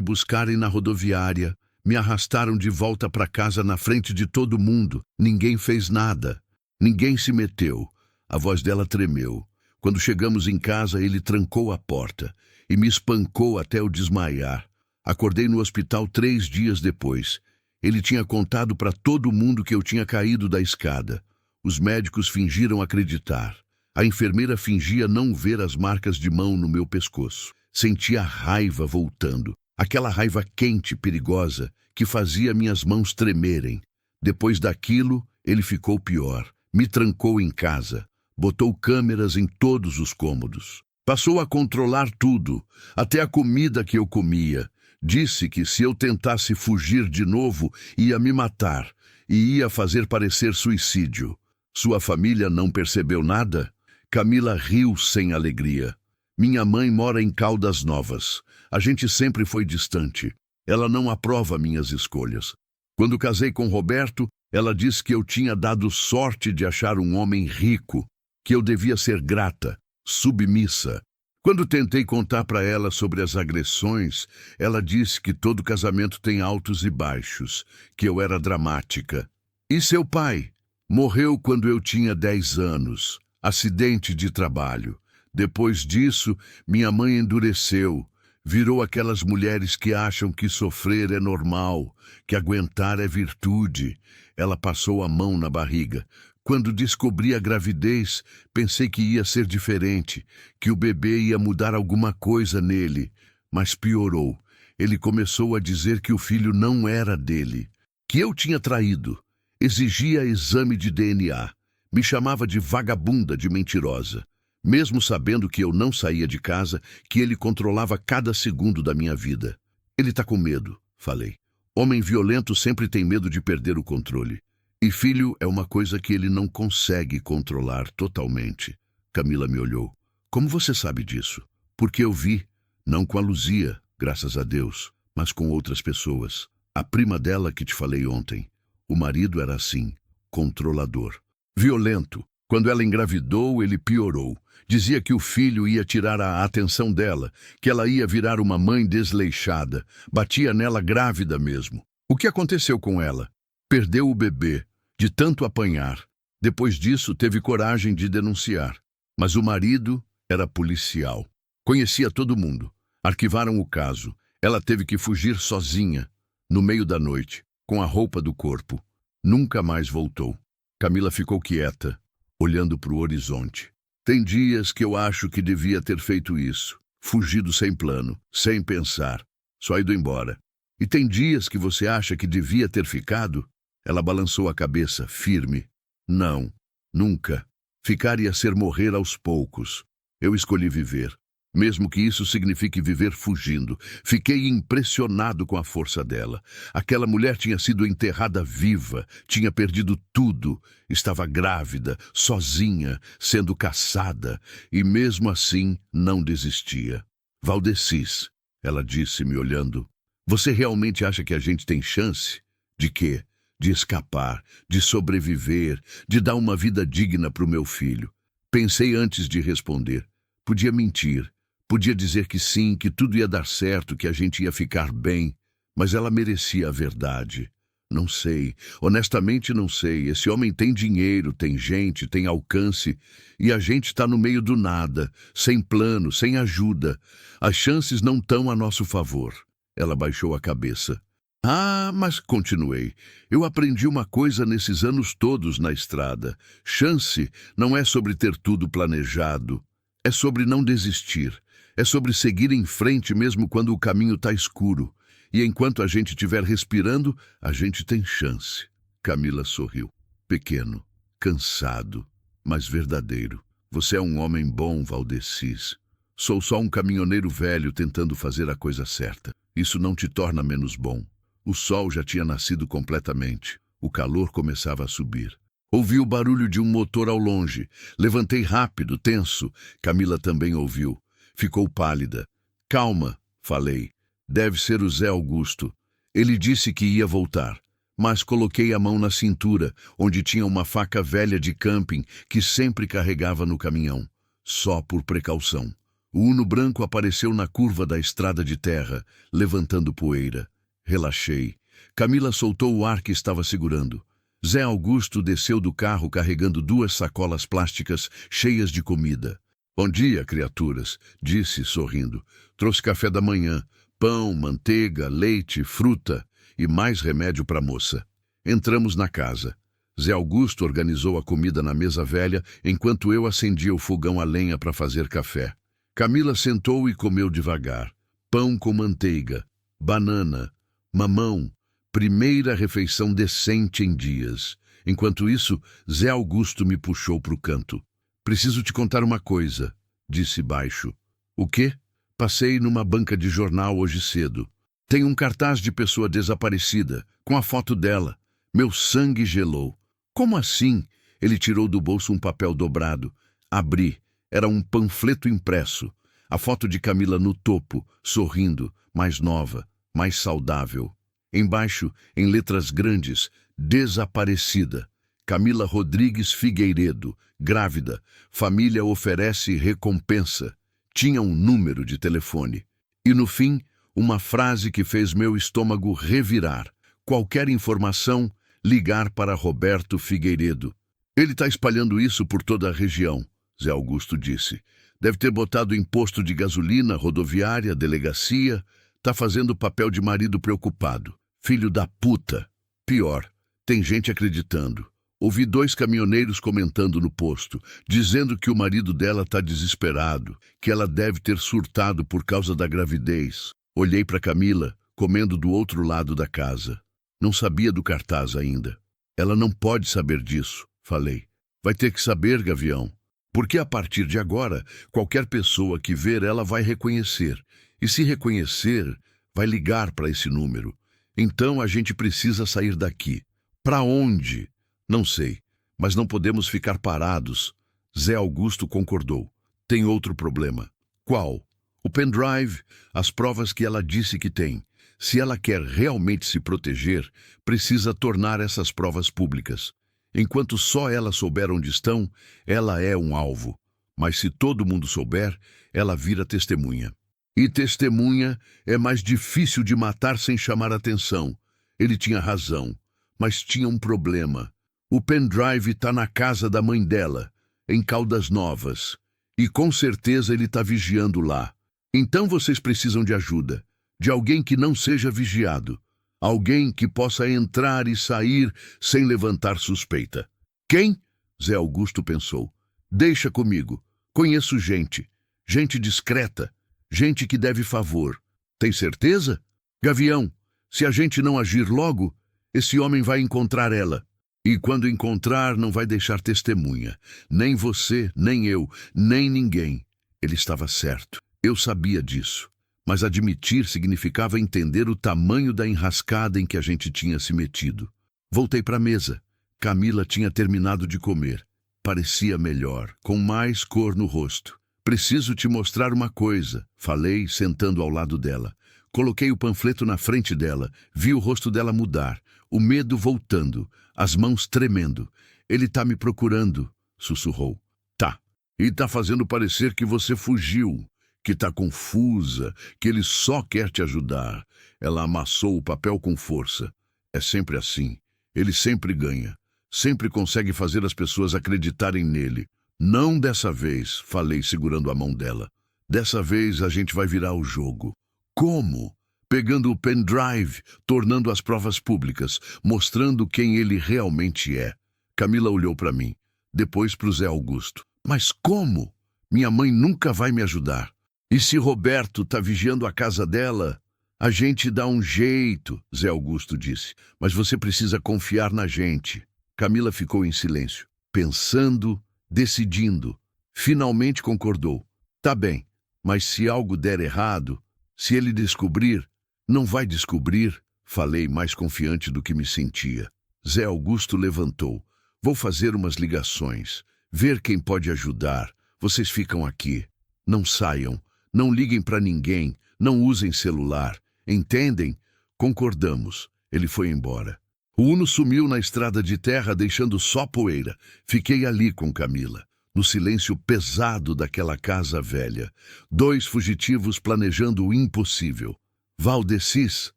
buscarem na rodoviária. Me arrastaram de volta para casa na frente de todo mundo. Ninguém fez nada. Ninguém se meteu. A voz dela tremeu. Quando chegamos em casa, ele trancou a porta e me espancou até eu desmaiar. Acordei no hospital 3 dias depois. Ele tinha contado para todo mundo que eu tinha caído da escada. Os médicos fingiram acreditar. A enfermeira fingia não ver as marcas de mão no meu pescoço. Sentia raiva voltando. Aquela raiva quente, perigosa, que fazia minhas mãos tremerem. Depois daquilo, ele ficou pior. Me trancou em casa. Botou câmeras em todos os cômodos. Passou a controlar tudo, até a comida que eu comia. Disse que se eu tentasse fugir de novo, ia me matar e ia fazer parecer suicídio. Sua família não percebeu nada? Camila riu sem alegria. Minha mãe mora em Caldas Novas. A gente sempre foi distante. Ela não aprova minhas escolhas. Quando casei com Roberto, ela disse que eu tinha dado sorte de achar um homem rico, que eu devia ser grata, submissa. Quando tentei contar para ela sobre as agressões, ela disse que todo casamento tem altos e baixos, que eu era dramática. E seu pai? Morreu quando eu tinha 10 anos, acidente de trabalho. Depois disso, minha mãe endureceu, virou aquelas mulheres que acham que sofrer é normal, que aguentar é virtude. Ela passou a mão na barriga. Quando descobri a gravidez, pensei que ia ser diferente, que o bebê ia mudar alguma coisa nele, mas piorou. Ele começou a dizer que o filho não era dele, que eu tinha traído. Exigia exame de DNA. Me chamava de vagabunda, de mentirosa. Mesmo sabendo que eu não saía de casa, que ele controlava cada segundo da minha vida. Ele tá com medo, falei. Homem violento sempre tem medo de perder o controle. E filho é uma coisa que ele não consegue controlar totalmente. Camila me olhou. Como você sabe disso? Porque eu vi, não com a Luzia, graças a Deus, mas com outras pessoas. A prima dela que te falei ontem. O marido era assim, controlador. Violento. Quando ela engravidou, ele piorou. Dizia que o filho ia tirar a atenção dela, que ela ia virar uma mãe desleixada. Batia nela grávida mesmo. O que aconteceu com ela? Perdeu o bebê, de tanto apanhar. Depois disso, teve coragem de denunciar. Mas o marido Era policial. Conhecia todo mundo. Arquivaram o caso. Ela teve que fugir sozinha, no meio da noite, com a roupa do corpo. Nunca mais voltou. Camila ficou quieta, olhando para o horizonte. Tem dias que eu acho que devia ter feito isso. Fugido sem plano, sem pensar. Só ido embora. E tem dias que você acha que devia ter ficado? Ela balançou a cabeça, firme. Não, nunca. Ficar ia ser morrer aos poucos. Eu escolhi viver. Mesmo que isso signifique viver fugindo. Fiquei impressionado com a força dela. Aquela mulher tinha sido enterrada viva, tinha perdido tudo, estava grávida, sozinha, sendo caçada, e mesmo assim não desistia. Valdessis, ela disse, me olhando, você realmente acha que a gente tem chance? De quê? De escapar, de sobreviver, de dar uma vida digna para o meu filho. Pensei antes de responder. Podia mentir. Podia dizer que sim, que tudo ia dar certo, que a gente ia ficar bem, mas ela merecia a verdade. Não sei, honestamente não sei. Esse homem tem dinheiro, tem gente, tem alcance, e a gente está no meio do nada, sem plano, sem ajuda. As chances não estão a nosso favor. Ela baixou a cabeça. Ah, mas continuei. Eu aprendi uma coisa nesses anos todos na estrada. Chance não é sobre ter tudo planejado. É sobre não desistir. É sobre seguir em frente mesmo quando o caminho está escuro. E enquanto a gente estiver respirando, a gente tem chance. Camila sorriu. Pequeno, cansado, mas verdadeiro. Você é um homem bom, Valdessis. Sou só um caminhoneiro velho tentando fazer a coisa certa. Isso não te torna menos bom. O sol já tinha nascido completamente. O calor começava a subir. Ouvi o barulho de um motor ao longe. Levantei rápido, tenso. Camila também ouviu. Ficou pálida. Calma, falei. Deve ser o Zé Augusto. Ele disse que ia voltar. Mas coloquei a mão na cintura, onde tinha uma faca velha de camping que sempre carregava no caminhão. Só por precaução. O Uno branco apareceu na curva da estrada de terra, levantando poeira. Relaxei. Camila soltou o ar que estava segurando. Zé Augusto desceu do carro carregando 2 sacolas plásticas cheias de comida. Bom dia, criaturas, disse, sorrindo. Trouxe café da manhã, pão, manteiga, leite, fruta e mais remédio para a moça. Entramos na casa. Zé Augusto organizou a comida na mesa velha enquanto eu acendia o fogão a lenha para fazer café. Camila sentou e comeu devagar. Pão com manteiga, banana, mamão, primeira refeição decente em dias. Enquanto isso, Zé Augusto me puxou para o canto. Preciso te contar uma coisa, disse baixo. O quê? Passei numa banca de jornal hoje cedo. Tem um cartaz de pessoa desaparecida, com a foto dela. Meu sangue gelou. Como assim? Ele tirou do bolso um papel dobrado. Abri. Era um panfleto impresso. A foto de Camila no topo, sorrindo, mais nova, mais saudável. Embaixo, em letras grandes, desaparecida. Camila Rodrigues Figueiredo, grávida, família oferece recompensa. Tinha um número de telefone. E no fim, uma frase que fez meu estômago revirar. Qualquer informação, ligar para Roberto Figueiredo. Ele está espalhando isso por toda a região, Zé Augusto disse. Deve ter botado imposto de gasolina, rodoviária, delegacia. Tá fazendo papel de marido preocupado. Filho da puta. Pior, tem gente acreditando. Ouvi 2 caminhoneiros comentando no posto, dizendo que o marido dela está desesperado, que ela deve ter surtado por causa da gravidez. Olhei para Camila, comendo do outro lado da casa. Não sabia do cartaz ainda. Ela não pode saber disso, falei. Vai ter que saber, Gavião. Porque a partir de agora, qualquer pessoa que ver ela vai reconhecer. E se reconhecer, vai ligar para esse número. Então a gente precisa sair daqui. Para onde? Não sei, mas não podemos ficar parados. Zé Augusto concordou. Tem outro problema. Qual? O pendrive, as provas que ela disse que tem. Se ela quer realmente se proteger, precisa tornar essas provas públicas. Enquanto só ela souber onde estão, ela é um alvo. Mas se todo mundo souber, ela vira testemunha. E testemunha é mais difícil de matar sem chamar atenção. Ele tinha razão, mas tinha um problema. O pendrive está na casa da mãe dela, em Caldas Novas. E com certeza ele está vigiando lá. Então vocês precisam de ajuda, de alguém que não seja vigiado. Alguém que possa entrar e sair sem levantar suspeita. Quem? Zé Augusto pensou. Deixa comigo. Conheço gente. Gente discreta. Gente que deve favor. Tem certeza? Gavião, se a gente não agir logo, esse homem vai encontrar ela. E quando encontrar, não vai deixar testemunha. Nem você, nem eu, nem ninguém. Ele estava certo. Eu sabia disso. Mas admitir significava entender o tamanho da enrascada em que a gente tinha se metido. Voltei para a mesa. Camila tinha terminado de comer. Parecia melhor, com mais cor no rosto. Preciso te mostrar uma coisa, falei, sentando ao lado dela. Coloquei o panfleto na frente dela, vi o rosto dela mudar, o medo voltando, as mãos tremendo. Ele tá me procurando, sussurrou. Tá. E tá fazendo parecer que você fugiu, que tá confusa, que ele só quer te ajudar. Ela amassou o papel com força. É sempre assim. Ele sempre ganha. Sempre consegue fazer as pessoas acreditarem nele. Não dessa vez, falei segurando a mão dela. Dessa vez a gente vai virar o jogo. Como? Pegando o pendrive, tornando as provas públicas, mostrando quem ele realmente é. Camila olhou para mim, depois para o Zé Augusto. Mas como? Minha mãe nunca vai me ajudar. E se Roberto está vigiando a casa dela? A gente dá um jeito, Zé Augusto disse. Mas você precisa confiar na gente. Camila ficou em silêncio, pensando, decidindo. Finalmente concordou. Tá bem, mas se algo der errado, se ele descobrir, não vai descobrir, falei mais confiante do que me sentia. Zé Augusto levantou. Vou fazer umas ligações, ver quem pode ajudar. Vocês ficam aqui. Não saiam, não liguem para ninguém, não usem celular. Entendem? Concordamos. Ele foi embora. O Uno sumiu na estrada de terra, deixando só poeira. Fiquei ali com Camila, no silêncio pesado daquela casa velha. 2 fugitivos planejando o impossível. Valdecis,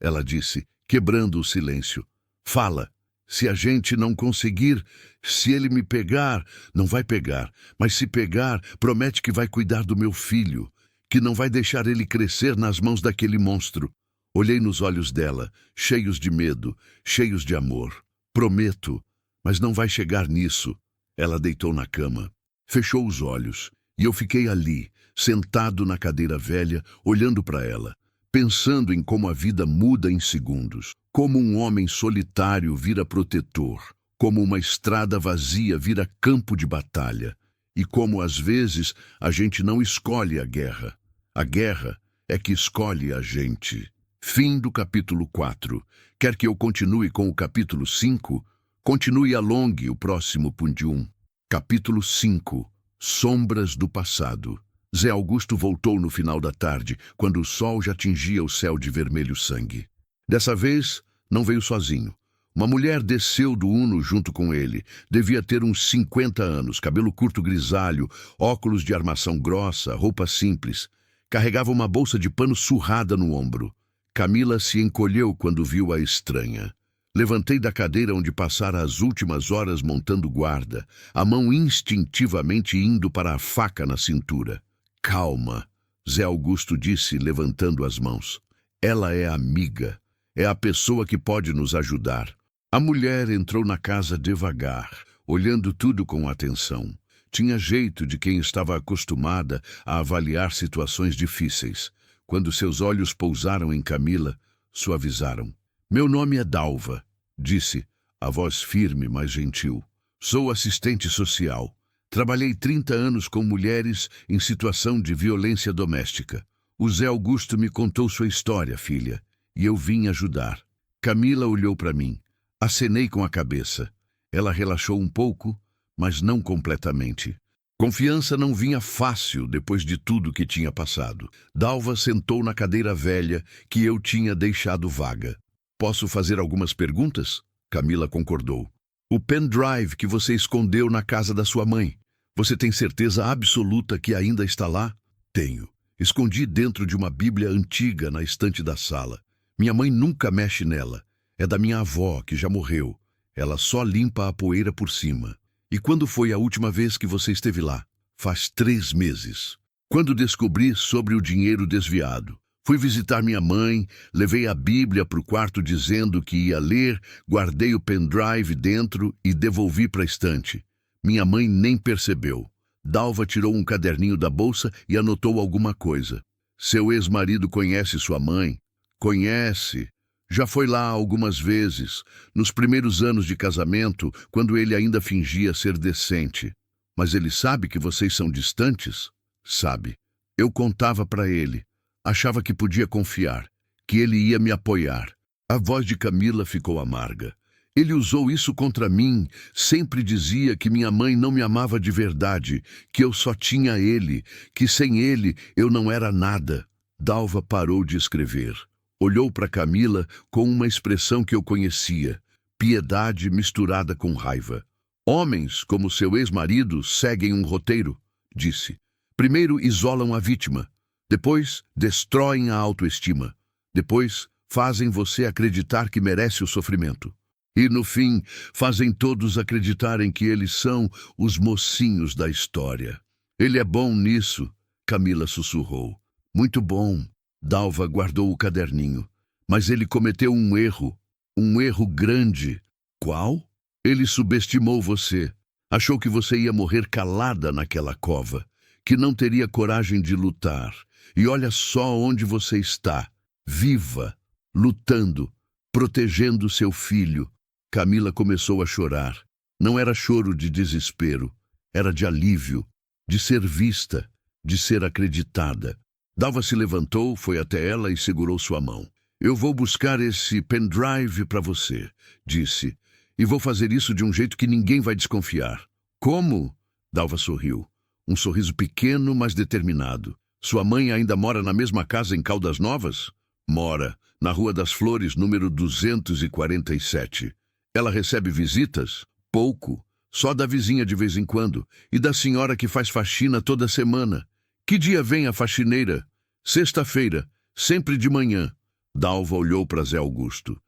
ela disse, quebrando o silêncio. Fala. Se a gente não conseguir, se ele me pegar, não vai pegar. Mas se pegar, promete que vai cuidar do meu filho, que não vai deixar ele crescer nas mãos daquele monstro. Olhei nos olhos dela, cheios de medo, cheios de amor. Prometo, mas não vai chegar nisso. Ela deitou na cama, fechou os olhos, e eu fiquei ali, sentado na cadeira velha, olhando para ela, pensando em como a vida muda em segundos, como um homem solitário vira protetor, como uma estrada vazia vira campo de batalha, e como às vezes a gente não escolhe a guerra. A guerra é que escolhe a gente. Fim do capítulo 4. Quer que eu continue com o capítulo 5? Continue, alongue o próximo pundium. Capítulo 5. Sombras do passado. Zé Augusto voltou no final da tarde, quando o sol já tingia o céu de vermelho sangue. Dessa vez, não veio sozinho. Uma mulher desceu do Uno junto com ele. Devia ter uns 50 anos, cabelo curto grisalho, óculos de armação grossa, roupa simples. Carregava uma bolsa de pano surrada no ombro. Camila se encolheu quando viu a estranha. Levantei da cadeira onde passara as últimas horas montando guarda, a mão instintivamente indo para a faca na cintura. Calma, Zé Augusto disse, levantando as mãos. Ela é amiga, é a pessoa que pode nos ajudar. A mulher entrou na casa devagar, olhando tudo com atenção. Tinha jeito de quem estava acostumada a avaliar situações difíceis. Quando seus olhos pousaram em Camila, suavizaram. Meu nome é Dalva, disse, a voz firme, mas gentil. Sou assistente social. Trabalhei 30 anos com mulheres em situação de violência doméstica. O Zé Augusto me contou sua história, filha, e eu vim ajudar. Camila olhou para mim. Acenei com a cabeça. Ela relaxou um pouco, mas não completamente. Confiança não vinha fácil depois de tudo que tinha passado. Dalva sentou na cadeira velha que eu tinha deixado vaga. Posso fazer algumas perguntas? Camila concordou. O pendrive que você escondeu na casa da sua mãe, você tem certeza absoluta que ainda está lá? Tenho. Escondi dentro de uma Bíblia antiga na estante da sala. Minha mãe nunca mexe nela. É da minha avó, que já morreu. Ela só limpa a poeira por cima. E quando foi a última vez que você esteve lá? Faz 3 meses. Quando descobri sobre o dinheiro desviado. Fui visitar minha mãe, levei a Bíblia para o quarto dizendo que ia ler, guardei o pendrive dentro e devolvi para a estante. Minha mãe nem percebeu. Dalva tirou um caderninho da bolsa e anotou alguma coisa. Seu ex-marido conhece sua mãe? Conhece. Já foi lá algumas vezes, nos primeiros anos de casamento, quando ele ainda fingia ser decente. Mas ele sabe que vocês são distantes? Sabe. Eu contava para ele. Achava que podia confiar, que ele ia me apoiar. A voz de Camila ficou amarga. Ele usou isso contra mim, sempre dizia que minha mãe não me amava de verdade, que eu só tinha ele, que sem ele eu não era nada. Dalva parou de escrever. Olhou para Camila com uma expressão que eu conhecia, piedade misturada com raiva. Homens, como seu ex-marido, seguem um roteiro, disse. Primeiro isolam a vítima. Depois, destroem a autoestima. Depois, fazem você acreditar que merece o sofrimento. E, no fim, fazem todos acreditarem que eles são os mocinhos da história. Ele é bom nisso, Camila sussurrou. Muito bom. Dalva guardou o caderninho. Mas ele cometeu um erro grande. Qual? Ele subestimou você. Achou que você ia morrer calada naquela cova, que não teria coragem de lutar. E olha só onde você está, viva, lutando, protegendo seu filho. Camila começou a chorar. Não era choro de desespero, era de alívio, de ser vista, de ser acreditada. Dalva se levantou, foi até ela e segurou sua mão. Eu vou buscar esse pendrive para você, disse, e vou fazer isso de um jeito que ninguém vai desconfiar. Como? Dalva sorriu. Um sorriso pequeno, mas determinado. Sua mãe ainda mora na mesma casa em Caldas Novas? Mora, na Rua das Flores, número 247. Ela recebe visitas? Pouco. Só da vizinha de vez em quando. E da senhora que faz faxina toda semana. Que dia vem a faxineira? Sexta-feira, sempre de manhã. Dalva olhou para Zé Augusto.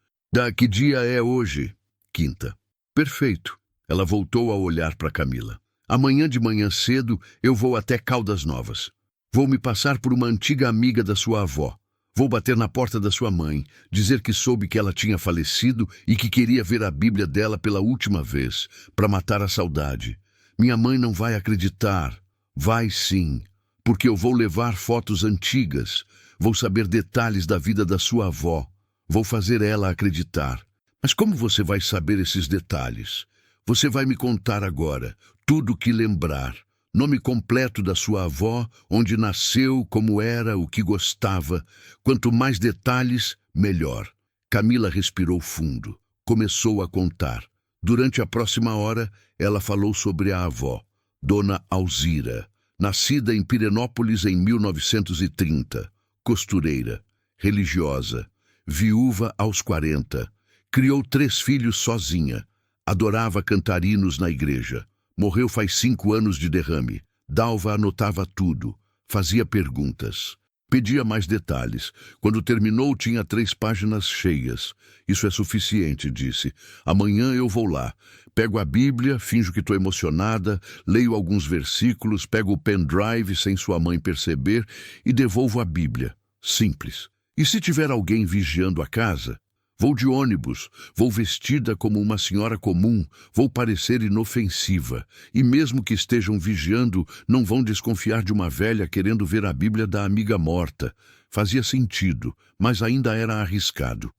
Que dia é hoje? Quinta. Perfeito. Ela voltou a olhar para Camila. Amanhã de manhã cedo eu vou até Caldas Novas. Vou me passar por uma antiga amiga da sua avó. Vou bater na porta da sua mãe, dizer que soube que ela tinha falecido e que queria ver a Bíblia dela pela última vez, para matar a saudade. Minha mãe não vai acreditar. Vai sim, porque eu vou levar fotos antigas. Vou saber detalhes da vida da sua avó. Vou fazer ela acreditar. Mas como você vai saber esses detalhes? Você vai me contar agora, tudo o que lembrar. Nome completo da sua avó, onde nasceu, como era, o que gostava. Quanto mais detalhes, melhor. Camila respirou fundo. Começou a contar. Durante a próxima hora, ela falou sobre a avó, Dona Alzira, nascida em Pirenópolis em 1930, costureira, religiosa, viúva aos 40, criou 3 filhos sozinha, adorava cantar hinos na igreja. Morreu faz 5 anos de derrame. Dalva anotava tudo, fazia perguntas, pedia mais detalhes. Quando terminou, tinha 3 páginas cheias. Isso é suficiente, disse. Amanhã eu vou lá. Pego a Bíblia, finjo que estou emocionada, leio alguns versículos, pego o pendrive sem sua mãe perceber e devolvo a Bíblia. Simples. E se tiver alguém vigiando a casa? Vou de ônibus, vou vestida como uma senhora comum, vou parecer inofensiva. E mesmo que estejam vigiando, não vão desconfiar de uma velha querendo ver a Bíblia da amiga morta. Fazia sentido, mas ainda era arriscado.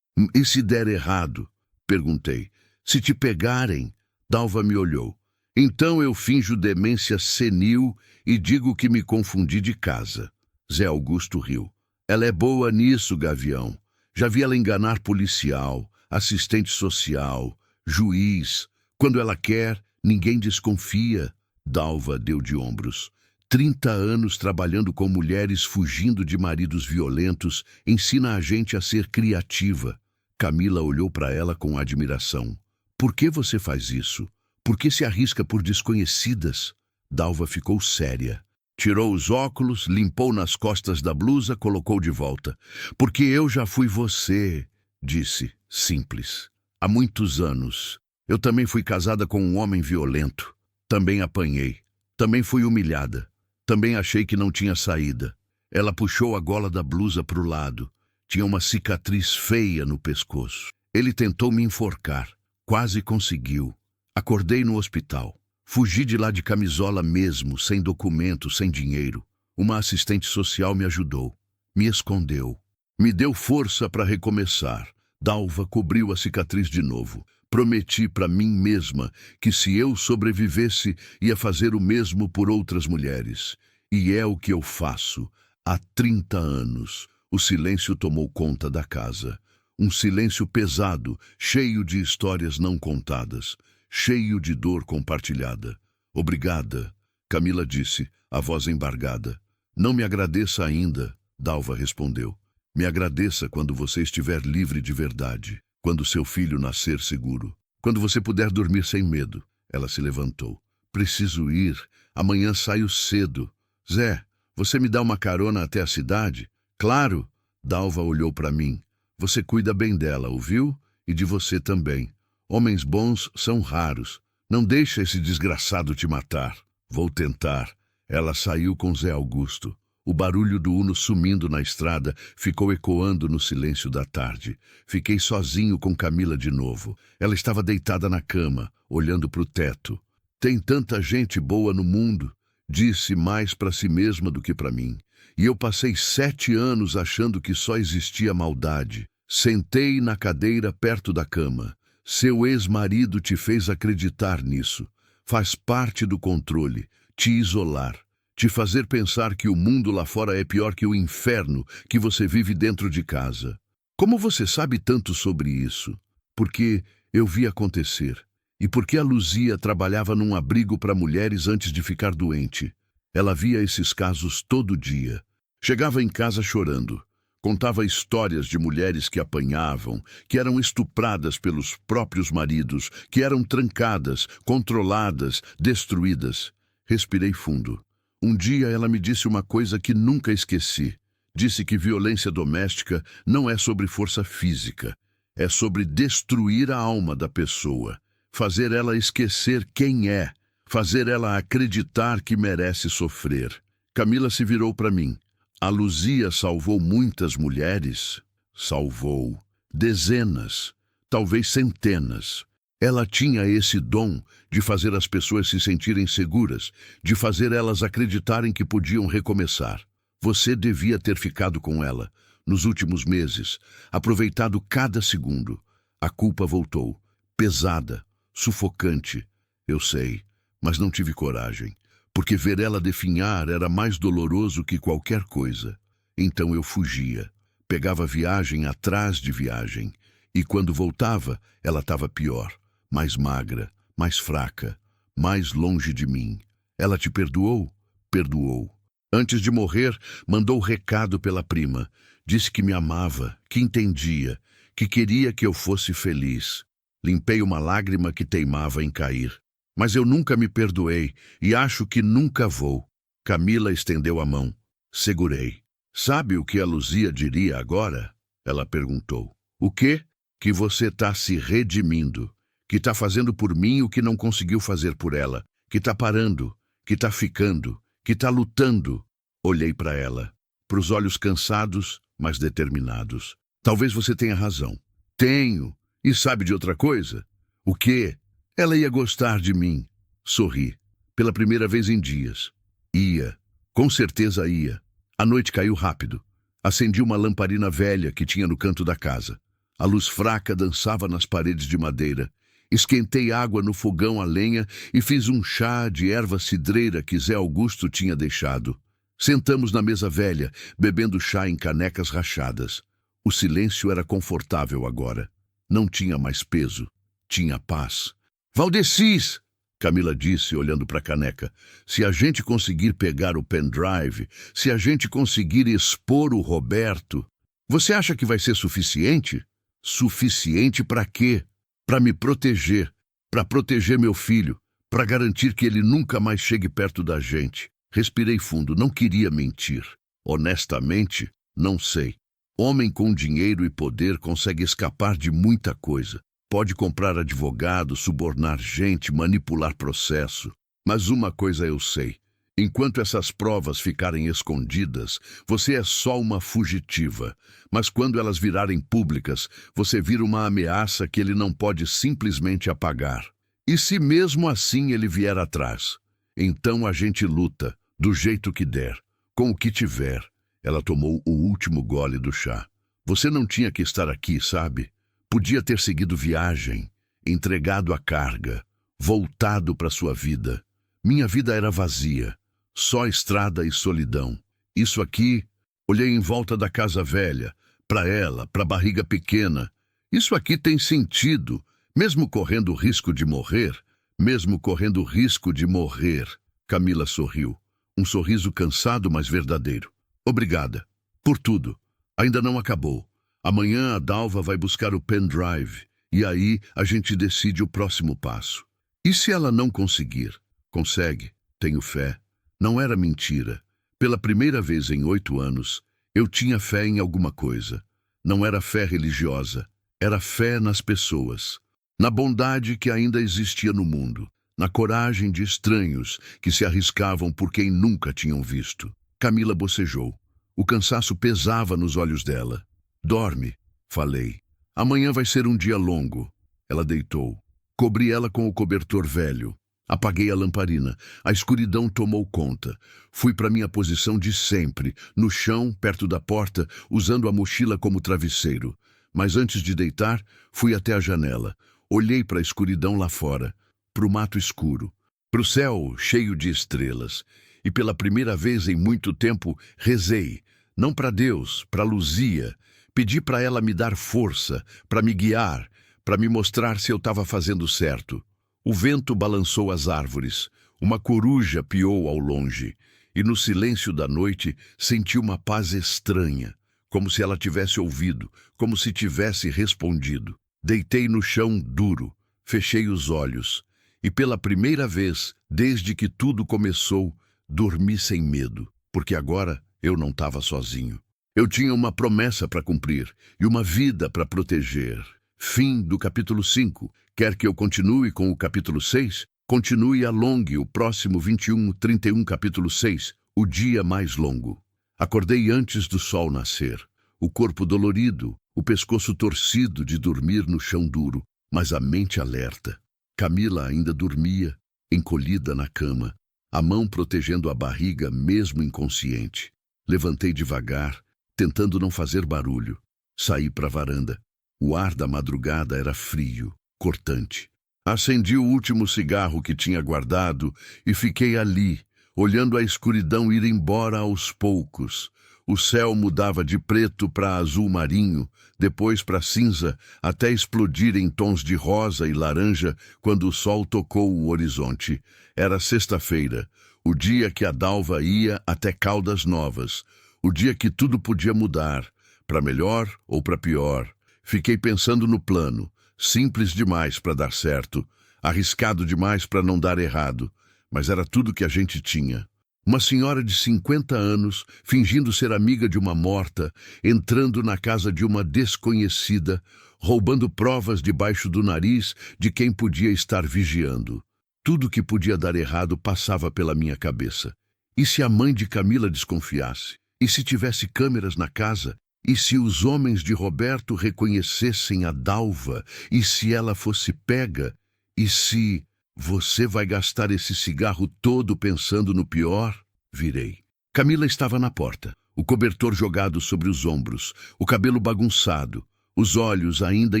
E se der errado? Perguntei. Se te pegarem? Dalva me olhou. Então eu finjo demência senil e digo que me confundi de casa. Zé Augusto riu. Ela é boa nisso, Gavião. Já vi ela enganar policial, assistente social, juiz. Quando ela quer, ninguém desconfia. Dalva deu de ombros. 30 anos trabalhando com mulheres fugindo de maridos violentos ensina a gente a ser criativa. Camila olhou para ela com admiração. Por que você faz isso? Por que se arrisca por desconhecidas? Dalva ficou séria. Tirou os óculos, limpou nas costas da blusa, colocou de volta. Porque eu já fui você, disse, simples. Há muitos anos. Eu também fui casada com um homem violento. Também apanhei. Também fui humilhada. Também achei que não tinha saída. Ela puxou a gola da blusa para o lado. Tinha uma cicatriz feia no pescoço. Ele tentou me enforcar. Quase conseguiu. Acordei no hospital. Fugi de lá de camisola mesmo, sem documento, sem dinheiro. Uma assistente social me ajudou. Me escondeu. Me deu força para recomeçar. Dalva cobriu a cicatriz de novo. Prometi para mim mesma que se eu sobrevivesse, ia fazer o mesmo por outras mulheres. E é o que eu faço. Há 30 anos. O silêncio tomou conta da casa. Um silêncio pesado, cheio de histórias não contadas, cheio de dor compartilhada. Obrigada, Camila disse, a voz embargada. Não me agradeça ainda, Dalva respondeu. Me agradeça quando você estiver livre de verdade, quando seu filho nascer seguro, quando você puder dormir sem medo. Ela se levantou. Preciso ir. Amanhã saio cedo. Zé, você me dá uma carona até a cidade? Claro. Dalva olhou para mim. Você cuida bem dela, ouviu? E de você também. Homens bons são raros. Não deixa esse desgraçado te matar. Vou tentar. Ela saiu com Zé Augusto. O barulho do Uno sumindo na estrada ficou ecoando no silêncio da tarde. Fiquei sozinho com Camila de novo. Ela estava deitada na cama, olhando para o teto. Tem tanta gente boa no mundo, disse mais para si mesma do que para mim. E eu passei 7 anos achando que só existia maldade. Sentei na cadeira perto da cama. Seu ex-marido te fez acreditar nisso. Faz parte do controle, te isolar. Te fazer pensar que o mundo lá fora é pior que o inferno que você vive dentro de casa. Como você sabe tanto sobre isso? Porque eu vi acontecer. E porque a Luzia trabalhava num abrigo para mulheres antes de ficar doente. Ela via esses casos todo dia. Chegava em casa chorando. Contava histórias de mulheres que apanhavam, que eram estupradas pelos próprios maridos, que eram trancadas, controladas, destruídas. Respirei fundo. Um dia ela me disse uma coisa que nunca esqueci. Disse que violência doméstica não é sobre força física. É sobre destruir a alma da pessoa. Fazer ela esquecer quem é. Fazer ela acreditar que merece sofrer. Camila se virou para mim. A Luzia salvou muitas mulheres? Salvou. Dezenas. Talvez centenas. Ela tinha esse dom de fazer as pessoas se sentirem seguras, de fazer elas acreditarem que podiam recomeçar. Você devia ter ficado com ela, nos últimos meses, aproveitado cada segundo. A culpa voltou, pesada, sufocante. Eu sei, mas não tive coragem, porque ver ela definhar era mais doloroso que qualquer coisa. Então eu fugia, pegava viagem atrás de viagem, e quando voltava, ela estava pior. Mais magra, mais fraca, mais longe de mim. Ela te perdoou? Perdoou. Antes de morrer, mandou recado pela prima. Disse que me amava, que entendia, que queria que eu fosse feliz. Limpei uma lágrima que teimava em cair. Mas eu nunca me perdoei e acho que nunca vou. Camila estendeu a mão. Segurei. Sabe o que a Luzia diria agora? Ela perguntou. O quê? Que você está se redimindo. Que está fazendo por mim o que não conseguiu fazer por ela, que está parando, que está ficando, que está lutando. Olhei para ela, para os olhos cansados, mas determinados. Talvez você tenha razão. Tenho. E sabe de outra coisa? O quê? Ela ia gostar de mim. Sorri. Pela primeira vez em dias. Ia. Com certeza ia. A noite caiu rápido. Acendi uma lamparina velha que tinha no canto da casa. A luz fraca dançava nas paredes de madeira. Esquentei água no fogão a lenha e fiz um chá de erva cidreira que Zé Augusto tinha deixado. Sentamos na mesa velha, bebendo chá em canecas rachadas. O silêncio era confortável agora. Não tinha mais peso. Tinha paz. Valdecis! Camila disse, olhando para a caneca. Se a gente conseguir pegar o pendrive, se a gente conseguir expor o Roberto, você acha que vai ser suficiente? Suficiente para quê? Para me proteger, para proteger meu filho, para garantir que ele nunca mais chegue perto da gente. Respirei fundo, não queria mentir. Honestamente, não sei. Homem com dinheiro e poder consegue escapar de muita coisa. Pode comprar advogado, subornar gente, manipular processo. Mas uma coisa eu sei. Enquanto essas provas ficarem escondidas, você é só uma fugitiva. Mas quando elas virarem públicas, você vira uma ameaça que ele não pode simplesmente apagar. E se mesmo assim ele vier atrás? Então a gente luta, do jeito que der, com o que tiver. Ela tomou o último gole do chá. Você não tinha que estar aqui, sabe? Podia ter seguido viagem, entregado a carga, voltado para sua vida. Minha vida era vazia. Só estrada e solidão. Isso aqui, olhei em volta da casa velha, para ela, para a barriga pequena. Isso aqui tem sentido, mesmo correndo o risco de morrer, mesmo correndo o risco de morrer. Camila sorriu, um sorriso cansado, mas verdadeiro. Obrigada, por tudo. Ainda não acabou. Amanhã a Dalva vai buscar o pendrive, e aí a gente decide o próximo passo. E se ela não conseguir? Consegue, tenho fé. Não era mentira. Pela primeira vez em 8 anos, eu tinha fé em alguma coisa. Não era fé religiosa, era fé nas pessoas. Na bondade que ainda existia no mundo. Na coragem de estranhos que se arriscavam por quem nunca tinham visto. Camila bocejou. O cansaço pesava nos olhos dela. Dorme, falei. Amanhã vai ser um dia longo. Ela deitou. Cobri ela com o cobertor velho. Apaguei a lamparina. A escuridão tomou conta. Fui para minha posição de sempre, no chão, perto da porta, usando a mochila como travesseiro. Mas antes de deitar, fui até a janela. Olhei para a escuridão lá fora, para o mato escuro, para o céu cheio de estrelas. E pela primeira vez em muito tempo, rezei. Não para Deus, para Luzia. Pedi para ela me dar força, para me guiar, para me mostrar se eu estava fazendo certo. O vento balançou as árvores, uma coruja piou ao longe, e no silêncio da noite senti uma paz estranha, como se ela tivesse ouvido, como se tivesse respondido. Deitei no chão duro, fechei os olhos, e pela primeira vez, desde que tudo começou, dormi sem medo, porque agora eu não estava sozinho. Eu tinha uma promessa para cumprir e uma vida para proteger. Fim do capítulo 5. Quer que eu continue com o capítulo 6? Continue e alongue o próximo 21-31 capítulo 6, o dia mais longo. Acordei antes do sol nascer. O corpo dolorido, o pescoço torcido de dormir no chão duro, mas a mente alerta. Camila ainda dormia, encolhida na cama, a mão protegendo a barriga mesmo inconsciente. Levantei devagar, tentando não fazer barulho. Saí para a varanda. O ar da madrugada era frio, cortante. Acendi o último cigarro que tinha guardado e fiquei ali, olhando a escuridão ir embora aos poucos. O céu mudava de preto para azul marinho, depois para cinza, até explodir em tons de rosa e laranja quando o sol tocou o horizonte. Era sexta-feira, o dia que a Dalva ia até Caldas Novas, o dia que tudo podia mudar, para melhor ou para pior. Fiquei pensando no plano, simples demais para dar certo, arriscado demais para não dar errado, mas era tudo que a gente tinha. Uma senhora de 50 anos, fingindo ser amiga de uma morta, entrando na casa de uma desconhecida, roubando provas debaixo do nariz de quem podia estar vigiando. Tudo que podia dar errado passava pela minha cabeça. E se a mãe de Camila desconfiasse? E se tivesse câmeras na casa? E se os homens de Roberto reconhecessem a Dalva? E se ela fosse pega? E se... Você vai gastar esse cigarro todo pensando no pior? Virei. Camila estava na porta, o cobertor jogado sobre os ombros, o cabelo bagunçado, os olhos ainda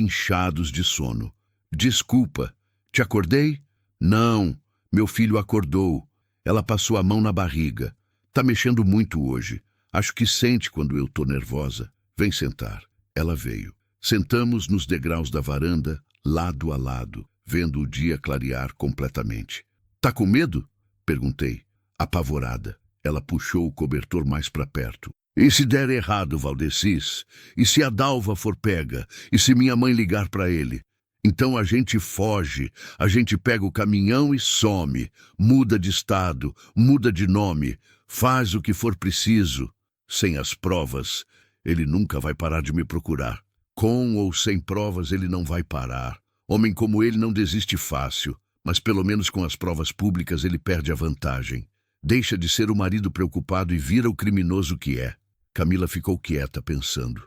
inchados de sono. Desculpa, te acordei? Não, meu filho acordou. Ela passou a mão na barriga. Tá mexendo muito hoje. Acho que sente quando eu tô nervosa. Vem sentar. Ela veio. Sentamos nos degraus da varanda, lado a lado, vendo o dia clarear completamente. Tá com medo? Perguntei, apavorada. Ela puxou o cobertor mais para perto. E se der errado, Valdecis? E se a Dalva for pega? E se minha mãe ligar para ele? Então a gente foge, a gente pega o caminhão e some, muda de estado, muda de nome, faz o que for preciso. Sem as provas, ele nunca vai parar de me procurar. Com ou sem provas, ele não vai parar. Homem como ele não desiste fácil, Mas pelo menos com as provas públicas ele perde a vantagem. Deixa de ser o marido preocupado e vira o criminoso que é. Camila ficou quieta, pensando.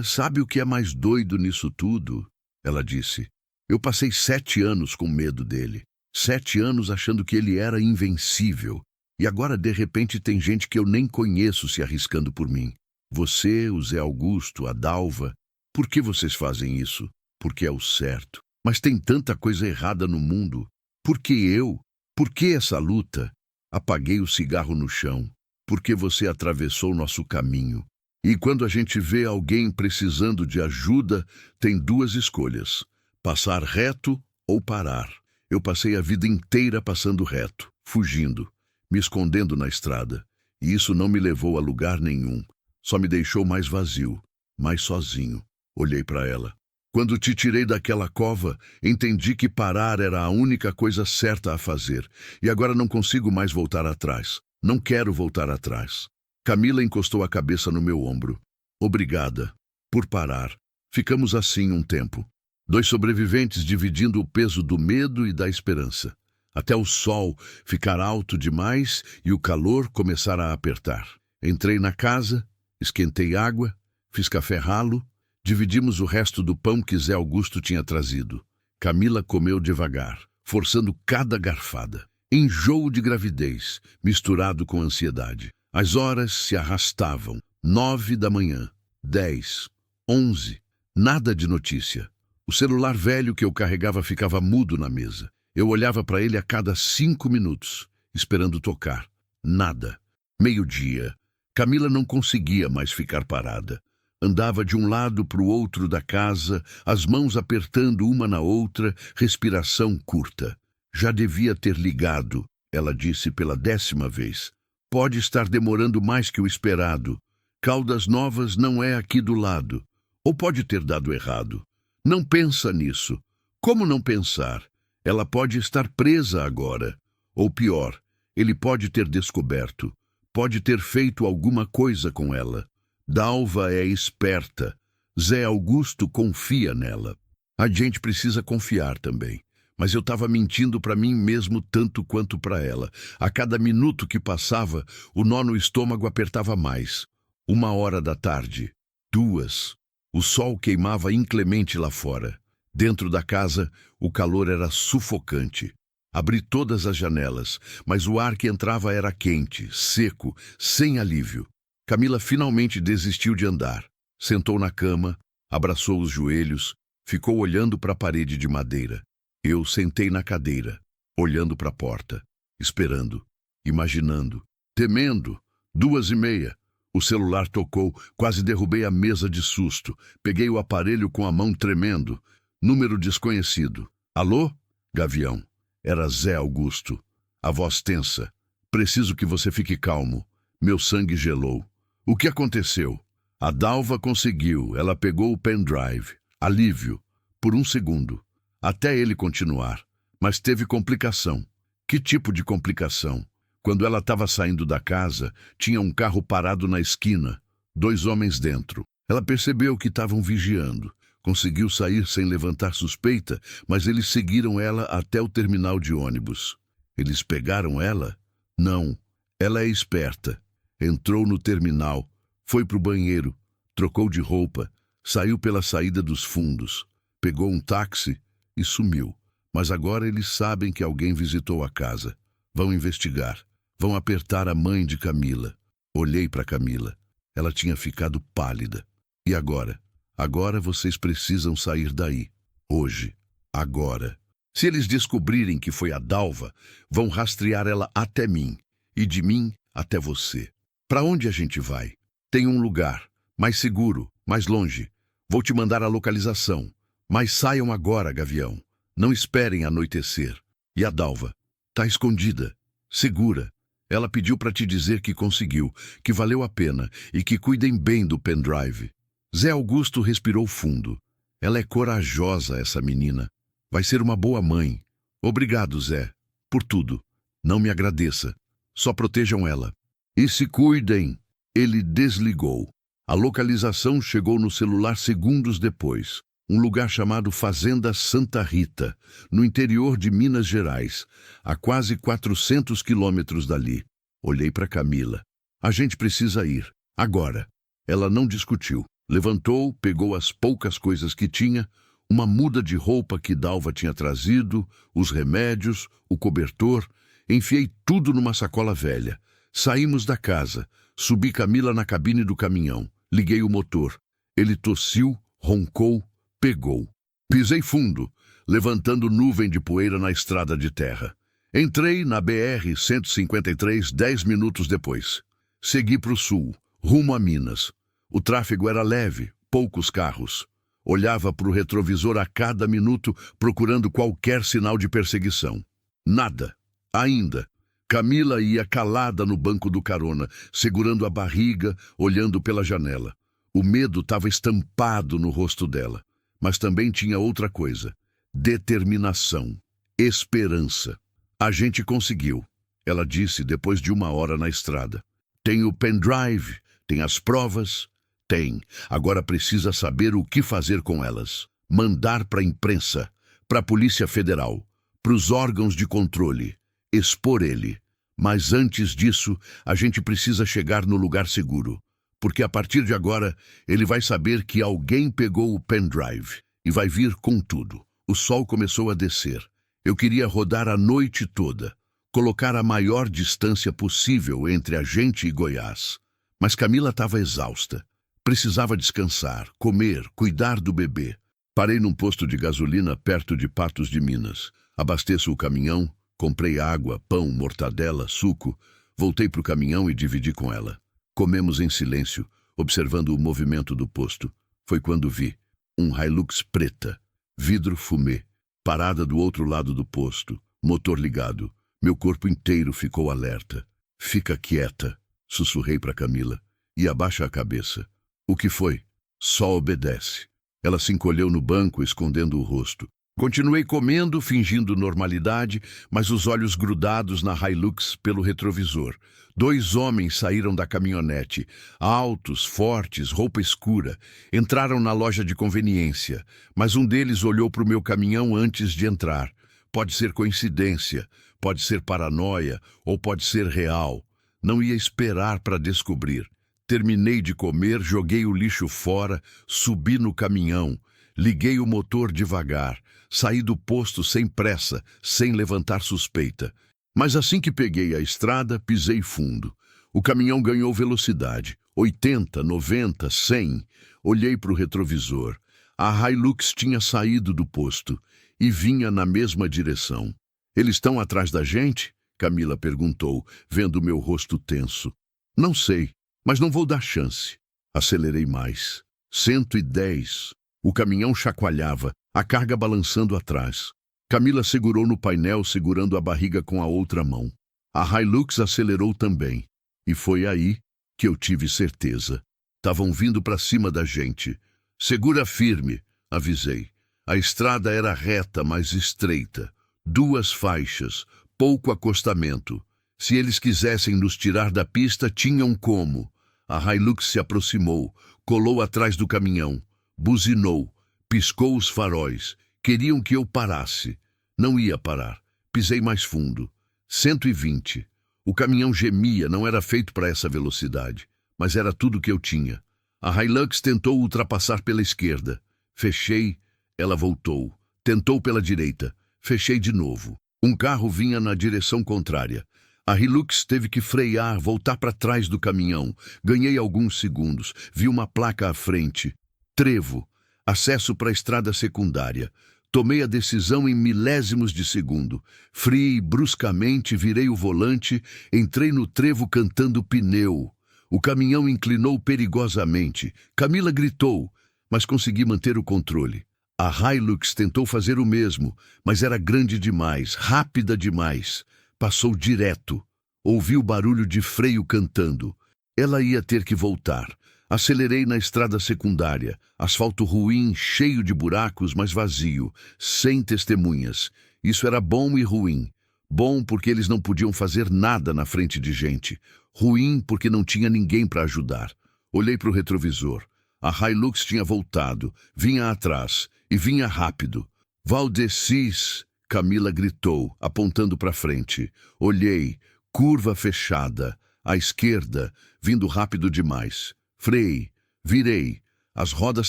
Sabe o que é mais doido nisso tudo? Ela disse. Eu passei 7 anos com medo dele. 7 anos achando que ele era invencível. E agora, de repente, tem gente que eu nem conheço se arriscando por mim. Você, o Zé Augusto, a Dalva. Por que vocês fazem isso? Porque é o certo. Mas tem tanta coisa errada no mundo. Por que eu? Por que essa luta? Apaguei o cigarro no chão. Porque você atravessou nosso caminho. E quando a gente vê alguém precisando de ajuda, tem 2 escolhas. Passar reto ou parar. Eu passei a vida inteira passando reto, fugindo, me escondendo na estrada. E isso não me levou a lugar nenhum. Só me deixou mais vazio, mais sozinho. Olhei para ela. Quando te tirei daquela cova, entendi que parar era a única coisa certa a fazer. E agora não consigo mais voltar atrás. Não quero voltar atrás. Camila encostou a cabeça no meu ombro. Obrigada. Por parar. Ficamos assim um tempo. 2 sobreviventes dividindo o peso do medo e da esperança. Até o sol ficar alto demais e o calor começar a apertar. Entrei na casa, esquentei água, fiz café ralo, dividimos o resto do pão que Zé Augusto tinha trazido. Camila comeu devagar, forçando cada garfada. Enjoo de gravidez, misturado com ansiedade. As horas se arrastavam. 9 da manhã, 10, 11, nada de notícia. O celular velho que eu carregava ficava mudo na mesa. Eu olhava para ele a cada 5 minutos, esperando tocar. Nada. 12:00. Camila não conseguia mais ficar parada. Andava de um lado para o outro da casa, as mãos apertando uma na outra, respiração curta. Já devia ter ligado, ela disse pela 10ª vez. Pode estar demorando mais que o esperado. Caldas Novas não é aqui do lado. Ou pode ter dado errado. Não pensa nisso. Como não pensar? Ela pode estar presa agora. Ou pior, ele pode ter descoberto. Pode ter feito alguma coisa com ela. Dalva é esperta. Zé Augusto confia nela. A gente precisa confiar também. Mas eu estava mentindo para mim mesmo tanto quanto para ela. A cada minuto que passava, o nó no estômago apertava mais. 1h da tarde. 2. O sol queimava inclemente lá fora. Dentro da casa, o calor era sufocante. Abri todas as janelas, mas o ar que entrava era quente, seco, sem alívio. Camila finalmente desistiu de andar. Sentou na cama, abraçou os joelhos, ficou olhando para a parede de madeira. Eu sentei na cadeira, olhando para a porta, esperando, imaginando, temendo. 2:30. O celular tocou, quase derrubei a mesa de susto. Peguei o aparelho com a mão tremendo. Número desconhecido. Alô? Gavião. Era Zé Augusto. A voz tensa. Preciso que você fique calmo. Meu sangue gelou. O que aconteceu? A Dalva conseguiu. Ela pegou o pendrive. Alívio. Por 1 segundo. Até ele continuar. Mas teve complicação. Que tipo de complicação? Quando ela estava saindo da casa, tinha um carro parado na esquina. 2 homens dentro. Ela percebeu que estavam vigiando. Conseguiu sair sem levantar suspeita, mas eles seguiram ela até o terminal de ônibus. Eles pegaram ela? Não. Ela é esperta. Entrou no terminal, foi para o banheiro, trocou de roupa, saiu pela saída dos fundos, pegou um táxi e sumiu. Mas agora eles sabem que alguém visitou a casa. Vão investigar. Vão apertar a mãe de Camila. Olhei para Camila. Ela tinha ficado pálida. E agora? Agora vocês precisam sair daí. Hoje. Agora. Se eles descobrirem que foi a Dalva, vão rastrear ela até mim. E de mim até você. Para onde a gente vai? Tem um lugar. Mais seguro. Mais longe. Vou te mandar a localização. Mas saiam agora, Gavião. Não esperem anoitecer. E a Dalva? Tá escondida. Segura. Ela pediu para te dizer que conseguiu, que valeu a pena e que cuidem bem do pendrive. Zé Augusto respirou fundo. Ela é corajosa, essa menina. Vai ser uma boa mãe. Obrigado, Zé, por tudo. Não me agradeça. Só protejam ela. E se cuidem. Ele desligou. A localização chegou no celular segundos depois. um lugar chamado Fazenda Santa Rita, no interior de Minas Gerais, a quase 400 quilômetros dali. Olhei para Camila. A gente precisa ir, agora. Ela não discutiu. Levantou, pegou as poucas coisas que tinha, uma muda de roupa que Dalva tinha trazido, os remédios, o cobertor. Enfiei tudo numa sacola velha. Saímos da casa. Subi Camila na cabine do caminhão. Liguei o motor. Ele tossiu, roncou, pegou. Pisei fundo, levantando nuvem de poeira na estrada de terra. Entrei na BR-153 10 minutos depois. Segui para o sul, rumo a Minas. O tráfego era leve, poucos carros. Olhava para o retrovisor a cada minuto, procurando qualquer sinal de perseguição. Nada. Ainda. Camila ia calada no banco do carona, segurando a barriga, olhando pela janela. O medo estava estampado no rosto dela. Mas também tinha outra coisa. Determinação. Esperança. A gente conseguiu, ela disse depois de 1 hora na estrada. Tem o pendrive, tem as provas, tem. Agora precisa saber o que fazer com elas. Mandar para a imprensa, para a Polícia Federal, para os órgãos de controle, expor ele. Mas antes disso, a gente precisa chegar no lugar seguro. Porque a partir de agora, ele vai saber que alguém pegou o pendrive e vai vir com tudo. O sol começou a descer. Eu queria rodar a noite toda, colocar a maior distância possível entre a gente e Goiás. Mas Camila estava exausta. Precisava descansar, comer, cuidar do bebê. Parei num posto de gasolina perto de Patos de Minas. Abasteço o caminhão, comprei água, pão, mortadela, suco. Voltei para o caminhão e dividi com ela. Comemos em silêncio, observando o movimento do posto. Foi quando vi um Hilux preta, vidro fumê, parada do outro lado do posto, motor ligado. Meu corpo inteiro ficou alerta. Fica quieta, sussurrei para Camila, e abaixa a cabeça. O que foi? Só obedece. Ela se encolheu no banco, escondendo o rosto. Continuei comendo, fingindo normalidade, mas os olhos grudados na Hilux pelo retrovisor. 2 homens saíram da caminhonete, altos, fortes, roupa escura. Entraram na loja de conveniência, mas um deles olhou para o meu caminhão antes de entrar. Pode ser coincidência, pode ser paranoia ou pode ser real. Não ia esperar para descobrir. Terminei de comer, joguei o lixo fora, subi no caminhão, liguei o motor devagar, saí do posto sem pressa, sem levantar suspeita. Mas assim que peguei a estrada, pisei fundo. O caminhão ganhou velocidade, 80, 90, 100. Olhei para o retrovisor. A Hilux tinha saído do posto e vinha na mesma direção. Eles estão atrás da gente? Camila perguntou, vendo meu rosto tenso. Não sei, mas não vou dar chance. Acelerei mais. 110. O caminhão chacoalhava, a carga balançando atrás. Camila segurou no painel, segurando a barriga com a outra mão. A Hilux acelerou também. E foi aí que eu tive certeza. Estavam vindo para cima da gente. Segura firme, avisei. A estrada era reta, mas estreita. 2 faixas, pouco acostamento. Se eles quisessem nos tirar da pista, tinham como. A Hilux se aproximou, colou atrás do caminhão, buzinou, piscou os faróis. Queriam que eu parasse. Não ia parar. Pisei mais fundo. 120. O caminhão gemia, não era feito para essa velocidade, mas era tudo que eu tinha. A Hilux tentou ultrapassar pela esquerda. Fechei, ela voltou. Tentou pela direita. Fechei de novo. Um carro vinha na direção contrária. A Hilux teve que frear, voltar para trás do caminhão. Ganhei alguns segundos. Vi uma placa à frente. Trevo. Acesso para a estrada secundária. Tomei a decisão em milésimos de segundo. Friei bruscamente, virei o volante, entrei no trevo cantando pneu. O caminhão inclinou perigosamente. Camila gritou, mas consegui manter o controle. A Hilux tentou fazer o mesmo, mas era grande demais, rápida demais. Passou direto. Ouvi o barulho de freio cantando. Ela ia ter que voltar. Acelerei na estrada secundária. Asfalto ruim, cheio de buracos, mas vazio, sem testemunhas. Isso era bom e ruim. Bom porque eles não podiam fazer nada na frente de gente. Ruim porque não tinha ninguém para ajudar. Olhei para o retrovisor. A Hilux tinha voltado, vinha atrás, e vinha rápido. Valdecis, Camila gritou, apontando para frente. Olhei, curva fechada, à esquerda, vindo rápido demais. Freiei, virei. As rodas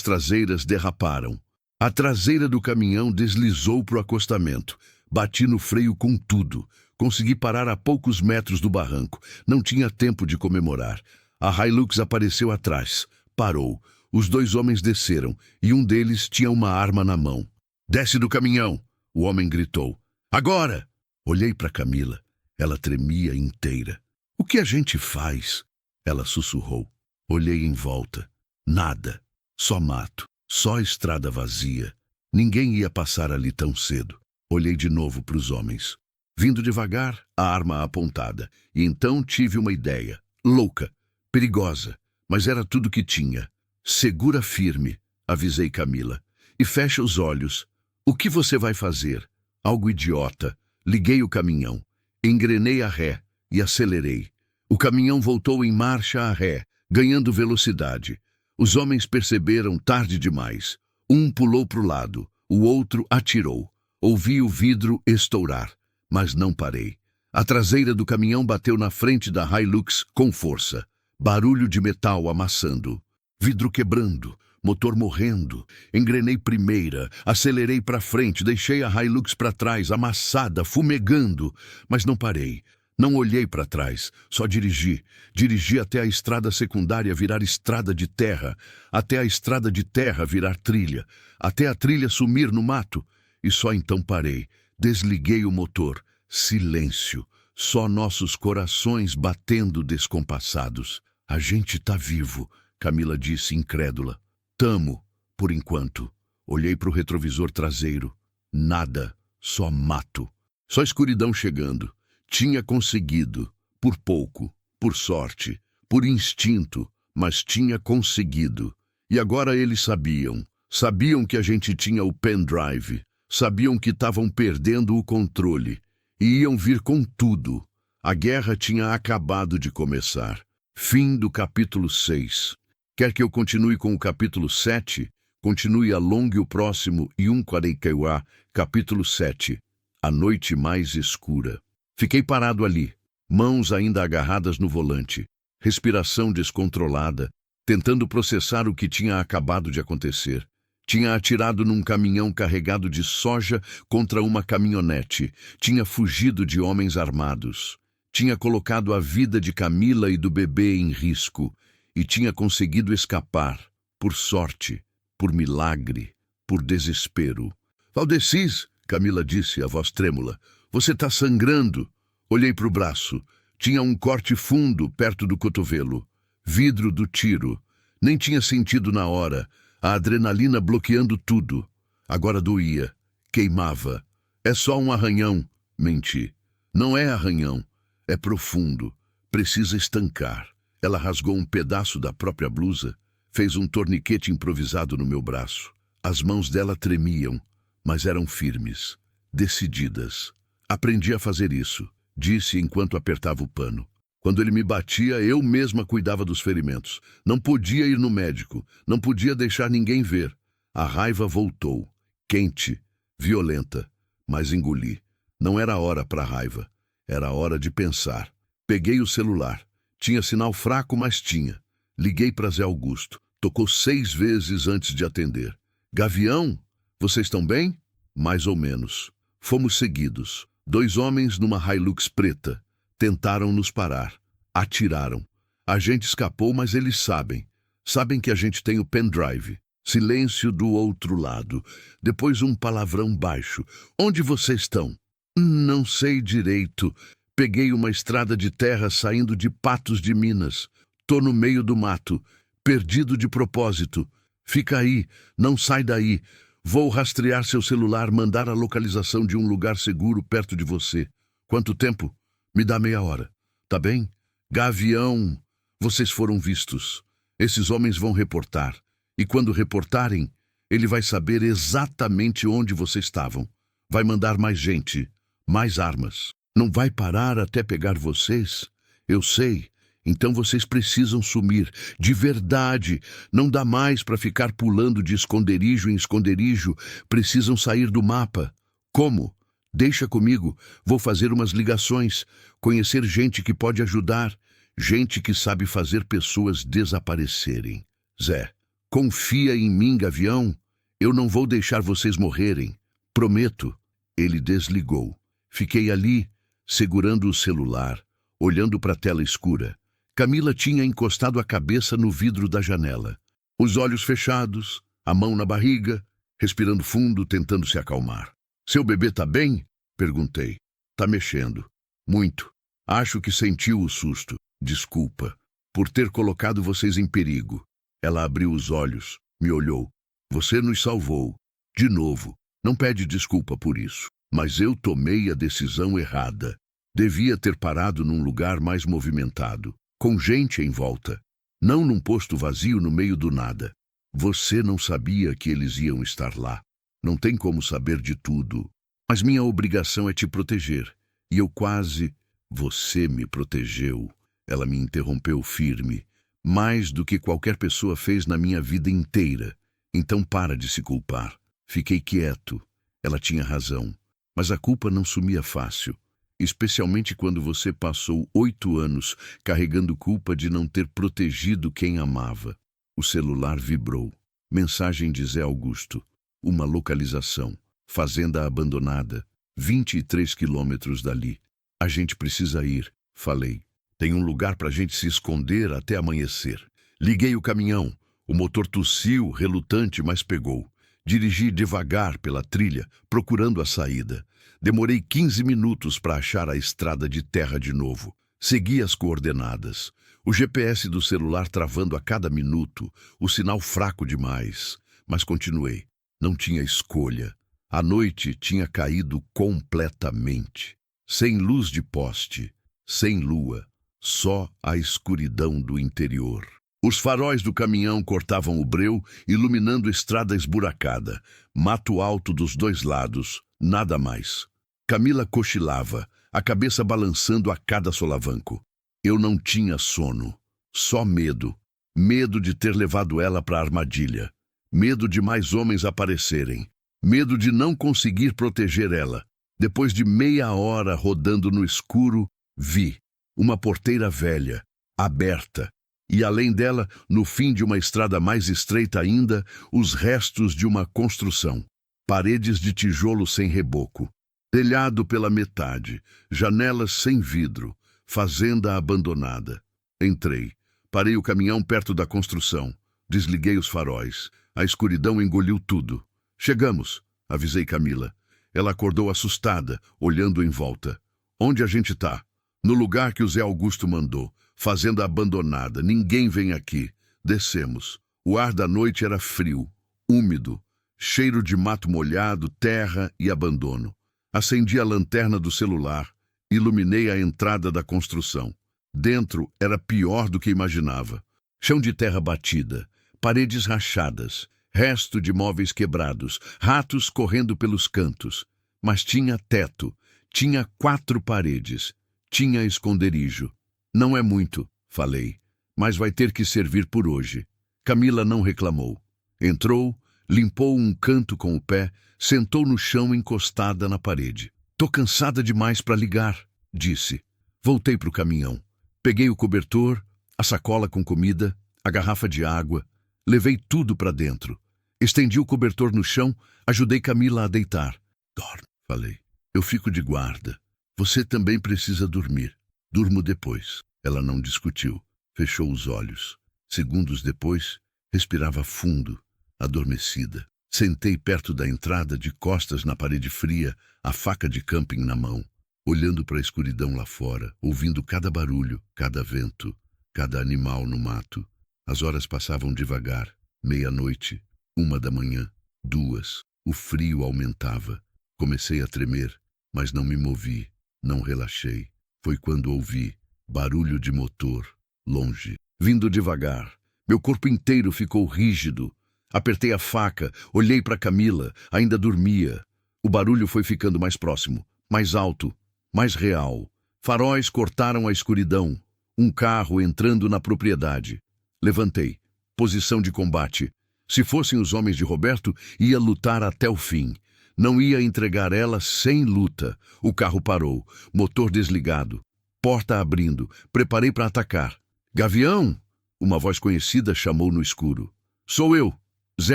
traseiras derraparam. A traseira do caminhão deslizou para o acostamento. Bati no freio com tudo. Consegui parar a poucos metros do barranco. Não tinha tempo de comemorar. A Hilux apareceu atrás. Parou. Os dois homens desceram, e um deles tinha uma arma na mão. Desce do caminhão! O homem gritou. Agora! Olhei para Camila. Ela tremia inteira. O que a gente faz? Ela sussurrou. Olhei em volta. Nada. Só mato. Só estrada vazia. Ninguém ia passar ali tão cedo. Olhei de novo para os homens. Vindo devagar, a arma apontada. E então tive uma ideia. Louca. Perigosa. Mas era tudo que tinha. Segura firme, avisei Camila. E fecha os olhos. O que você vai fazer? Algo idiota. Liguei o caminhão. Engrenei a ré e acelerei. O caminhão voltou em marcha a ré, ganhando velocidade. Os homens perceberam tarde demais. Um pulou para o lado, o outro atirou. Ouvi o vidro estourar, mas não parei. A traseira do caminhão bateu na frente da Hilux com força. Barulho de metal amassando. Vidro quebrando, motor morrendo. Engrenei primeira, acelerei para frente, deixei a Hilux para trás, amassada, fumegando. Mas não parei. Não olhei para trás, só dirigi. Dirigi até a estrada secundária virar estrada de terra, até a estrada de terra virar trilha, até a trilha sumir no mato. E só então parei. Desliguei o motor. Silêncio. Só nossos corações batendo descompassados. A gente tá vivo, Camila disse incrédula. Tamo, por enquanto. Olhei para o retrovisor traseiro. Nada, só mato. Só escuridão chegando. Tinha conseguido, por pouco, por sorte, por instinto, mas tinha conseguido. E agora eles sabiam. Sabiam que a gente tinha o pendrive. Sabiam que estavam perdendo o controle. E iam vir com tudo. A guerra tinha acabado de começar. Fim do capítulo 6. Quer que eu continue com o capítulo 7? Continue, alongue o próximo Yunquareikaiwa, capítulo 7. A noite mais escura. Fiquei parado ali, mãos ainda agarradas no volante, respiração descontrolada, tentando processar o que tinha acabado de acontecer. Tinha atirado num caminhão carregado de soja contra uma caminhonete. Tinha fugido de homens armados. Tinha colocado a vida de Camila e do bebê em risco e tinha conseguido escapar, por sorte, por milagre, por desespero. Valdecis, Camila disse, a voz trêmula, você está sangrando. Olhei para o braço. Tinha um corte fundo perto do cotovelo. Vidro do tiro. Nem tinha sentido na hora. A adrenalina bloqueando tudo. Agora doía. Queimava. É só um arranhão. Menti. Não é arranhão. É profundo. Precisa estancar. Ela rasgou um pedaço da própria blusa, fez um torniquete improvisado no meu braço. As mãos dela tremiam, mas eram firmes, decididas. Aprendi a fazer isso, disse enquanto apertava o pano. Quando ele me batia, eu mesma cuidava dos ferimentos. Não podia ir no médico, não podia deixar ninguém ver. A raiva voltou, quente, violenta, mas engoli. Não era hora para raiva. Era hora de pensar. Peguei o celular. Tinha sinal fraco, mas tinha. Liguei para Zé Augusto. Tocou 6 vezes antes de atender. Gavião, vocês estão bem? Mais ou menos. Fomos seguidos. 2 homens numa Hilux preta. Tentaram nos parar. Atiraram. A gente escapou, mas eles sabem. Sabem que a gente tem o pendrive. Silêncio do outro lado. Depois um palavrão baixo. Onde vocês estão? Não sei direito. Peguei uma estrada de terra saindo de Patos de Minas. Tô no meio do mato. Perdido de propósito. Fica aí. Não sai daí. Vou rastrear seu celular, mandar a localização de um lugar seguro perto de você. Quanto tempo? Me dá meia hora. Tá bem? Gavião, vocês foram vistos. Esses homens vão reportar. E quando reportarem, ele vai saber exatamente onde vocês estavam. Vai mandar mais gente, mais armas. Não vai parar até pegar vocês? Eu sei. Então vocês precisam sumir, de verdade. Não dá mais para ficar pulando de esconderijo em esconderijo. Precisam sair do mapa. Como? Deixa comigo. Vou fazer umas ligações. Conhecer gente que pode ajudar. Gente que sabe fazer pessoas desaparecerem. Zé, confia em mim, Gavião. Eu não vou deixar vocês morrerem. Prometo. Ele desligou. Fiquei ali, segurando o celular, olhando para a tela escura. Camila tinha encostado a cabeça no vidro da janela. Os olhos fechados, a mão na barriga, respirando fundo, tentando se acalmar. Seu bebê tá bem? Perguntei. Tá mexendo. Muito. Acho que sentiu o susto. Desculpa. Por ter colocado vocês em perigo. Ela abriu os olhos, me olhou. Você nos salvou. De novo. Não pede desculpa por isso. Mas eu tomei a decisão errada. Devia ter parado num lugar mais movimentado, com gente em volta. Não num posto vazio no meio do nada. Você não sabia que eles iam estar lá. Não tem como saber de tudo. Mas minha obrigação é te proteger. E eu quase... Você me protegeu. Ela me interrompeu firme. Mais do que qualquer pessoa fez na minha vida inteira. Então para de se culpar. Fiquei quieto. Ela tinha razão. Mas a culpa não sumia fácil. Especialmente quando você passou 8 anos carregando culpa de não ter protegido quem amava. O celular vibrou. Mensagem de Zé Augusto. Uma localização. Fazenda abandonada. 23 quilômetros dali. A gente precisa ir, falei. Tem um lugar pra gente se esconder até amanhecer. Liguei o caminhão. O motor tossiu, relutante, mas pegou. Dirigi devagar pela trilha, procurando a saída. Demorei 15 minutos para achar a estrada de terra de novo. Segui as coordenadas. O GPS do celular travando a cada minuto, o sinal fraco demais. Mas continuei. Não tinha escolha. A noite tinha caído completamente. Sem luz de poste, sem lua, só a escuridão do interior. Os faróis do caminhão cortavam o breu, iluminando estrada esburacada. Mato alto dos dois lados, nada mais. Camila cochilava, a cabeça balançando a cada solavanco. Eu não tinha sono, só medo. Medo de ter levado ela para a armadilha. Medo de mais homens aparecerem. Medo de não conseguir proteger ela. Depois de meia hora rodando no escuro, vi uma porteira velha, aberta. E além dela, no fim de uma estrada mais estreita ainda, os restos de uma construção. Paredes de tijolo sem reboco. Telhado pela metade, janelas sem vidro, fazenda abandonada. Entrei. Parei o caminhão perto da construção. Desliguei os faróis. A escuridão engoliu tudo. Chegamos, avisei Camila. Ela acordou assustada, olhando em volta. Onde a gente tá? No lugar que o Zé Augusto mandou. Fazenda abandonada. Ninguém vem aqui. Descemos. O ar da noite era frio, úmido. Cheiro de mato molhado, terra e abandono. Acendi a lanterna do celular. Iluminei a entrada da construção. Dentro era pior do que imaginava. Chão de terra batida, paredes rachadas, resto de móveis quebrados, ratos correndo pelos cantos. Mas tinha teto, tinha 4 paredes, tinha esconderijo. Não é muito, falei, mas vai ter que servir por hoje. Camila não reclamou. Entrou, limpou um canto com o pé, sentou no chão encostada na parede. Tô cansada demais para ligar, disse. Voltei pro caminhão. Peguei o cobertor, a sacola com comida, a garrafa de água. Levei tudo para dentro. Estendi o cobertor no chão, ajudei Camila a deitar. Dorme, falei. Eu fico de guarda. Você também precisa dormir. Durmo depois. Ela não discutiu. Fechou os olhos. Segundos depois, respirava fundo, adormecida. Sentei perto da entrada, de costas na parede fria, a faca de camping na mão, olhando para a escuridão lá fora, ouvindo cada barulho, cada vento, cada animal no mato. As horas passavam devagar. 00:00, 1h, 2h. O frio aumentava. Comecei a tremer, mas não me movi, não relaxei. Foi quando ouvi barulho de motor, longe, vindo devagar. Meu corpo inteiro ficou rígido. Apertei a faca, olhei para Camila, ainda dormia. O barulho foi ficando mais próximo, mais alto, mais real. Faróis cortaram a escuridão. Um carro entrando na propriedade. Levantei. Posição de combate. Se fossem os homens de Roberto, ia lutar até o fim. Não ia entregar ela sem luta. O carro parou. Motor desligado. Porta abrindo. Preparei para atacar. Gavião! Uma voz conhecida chamou no escuro. Sou eu, Zé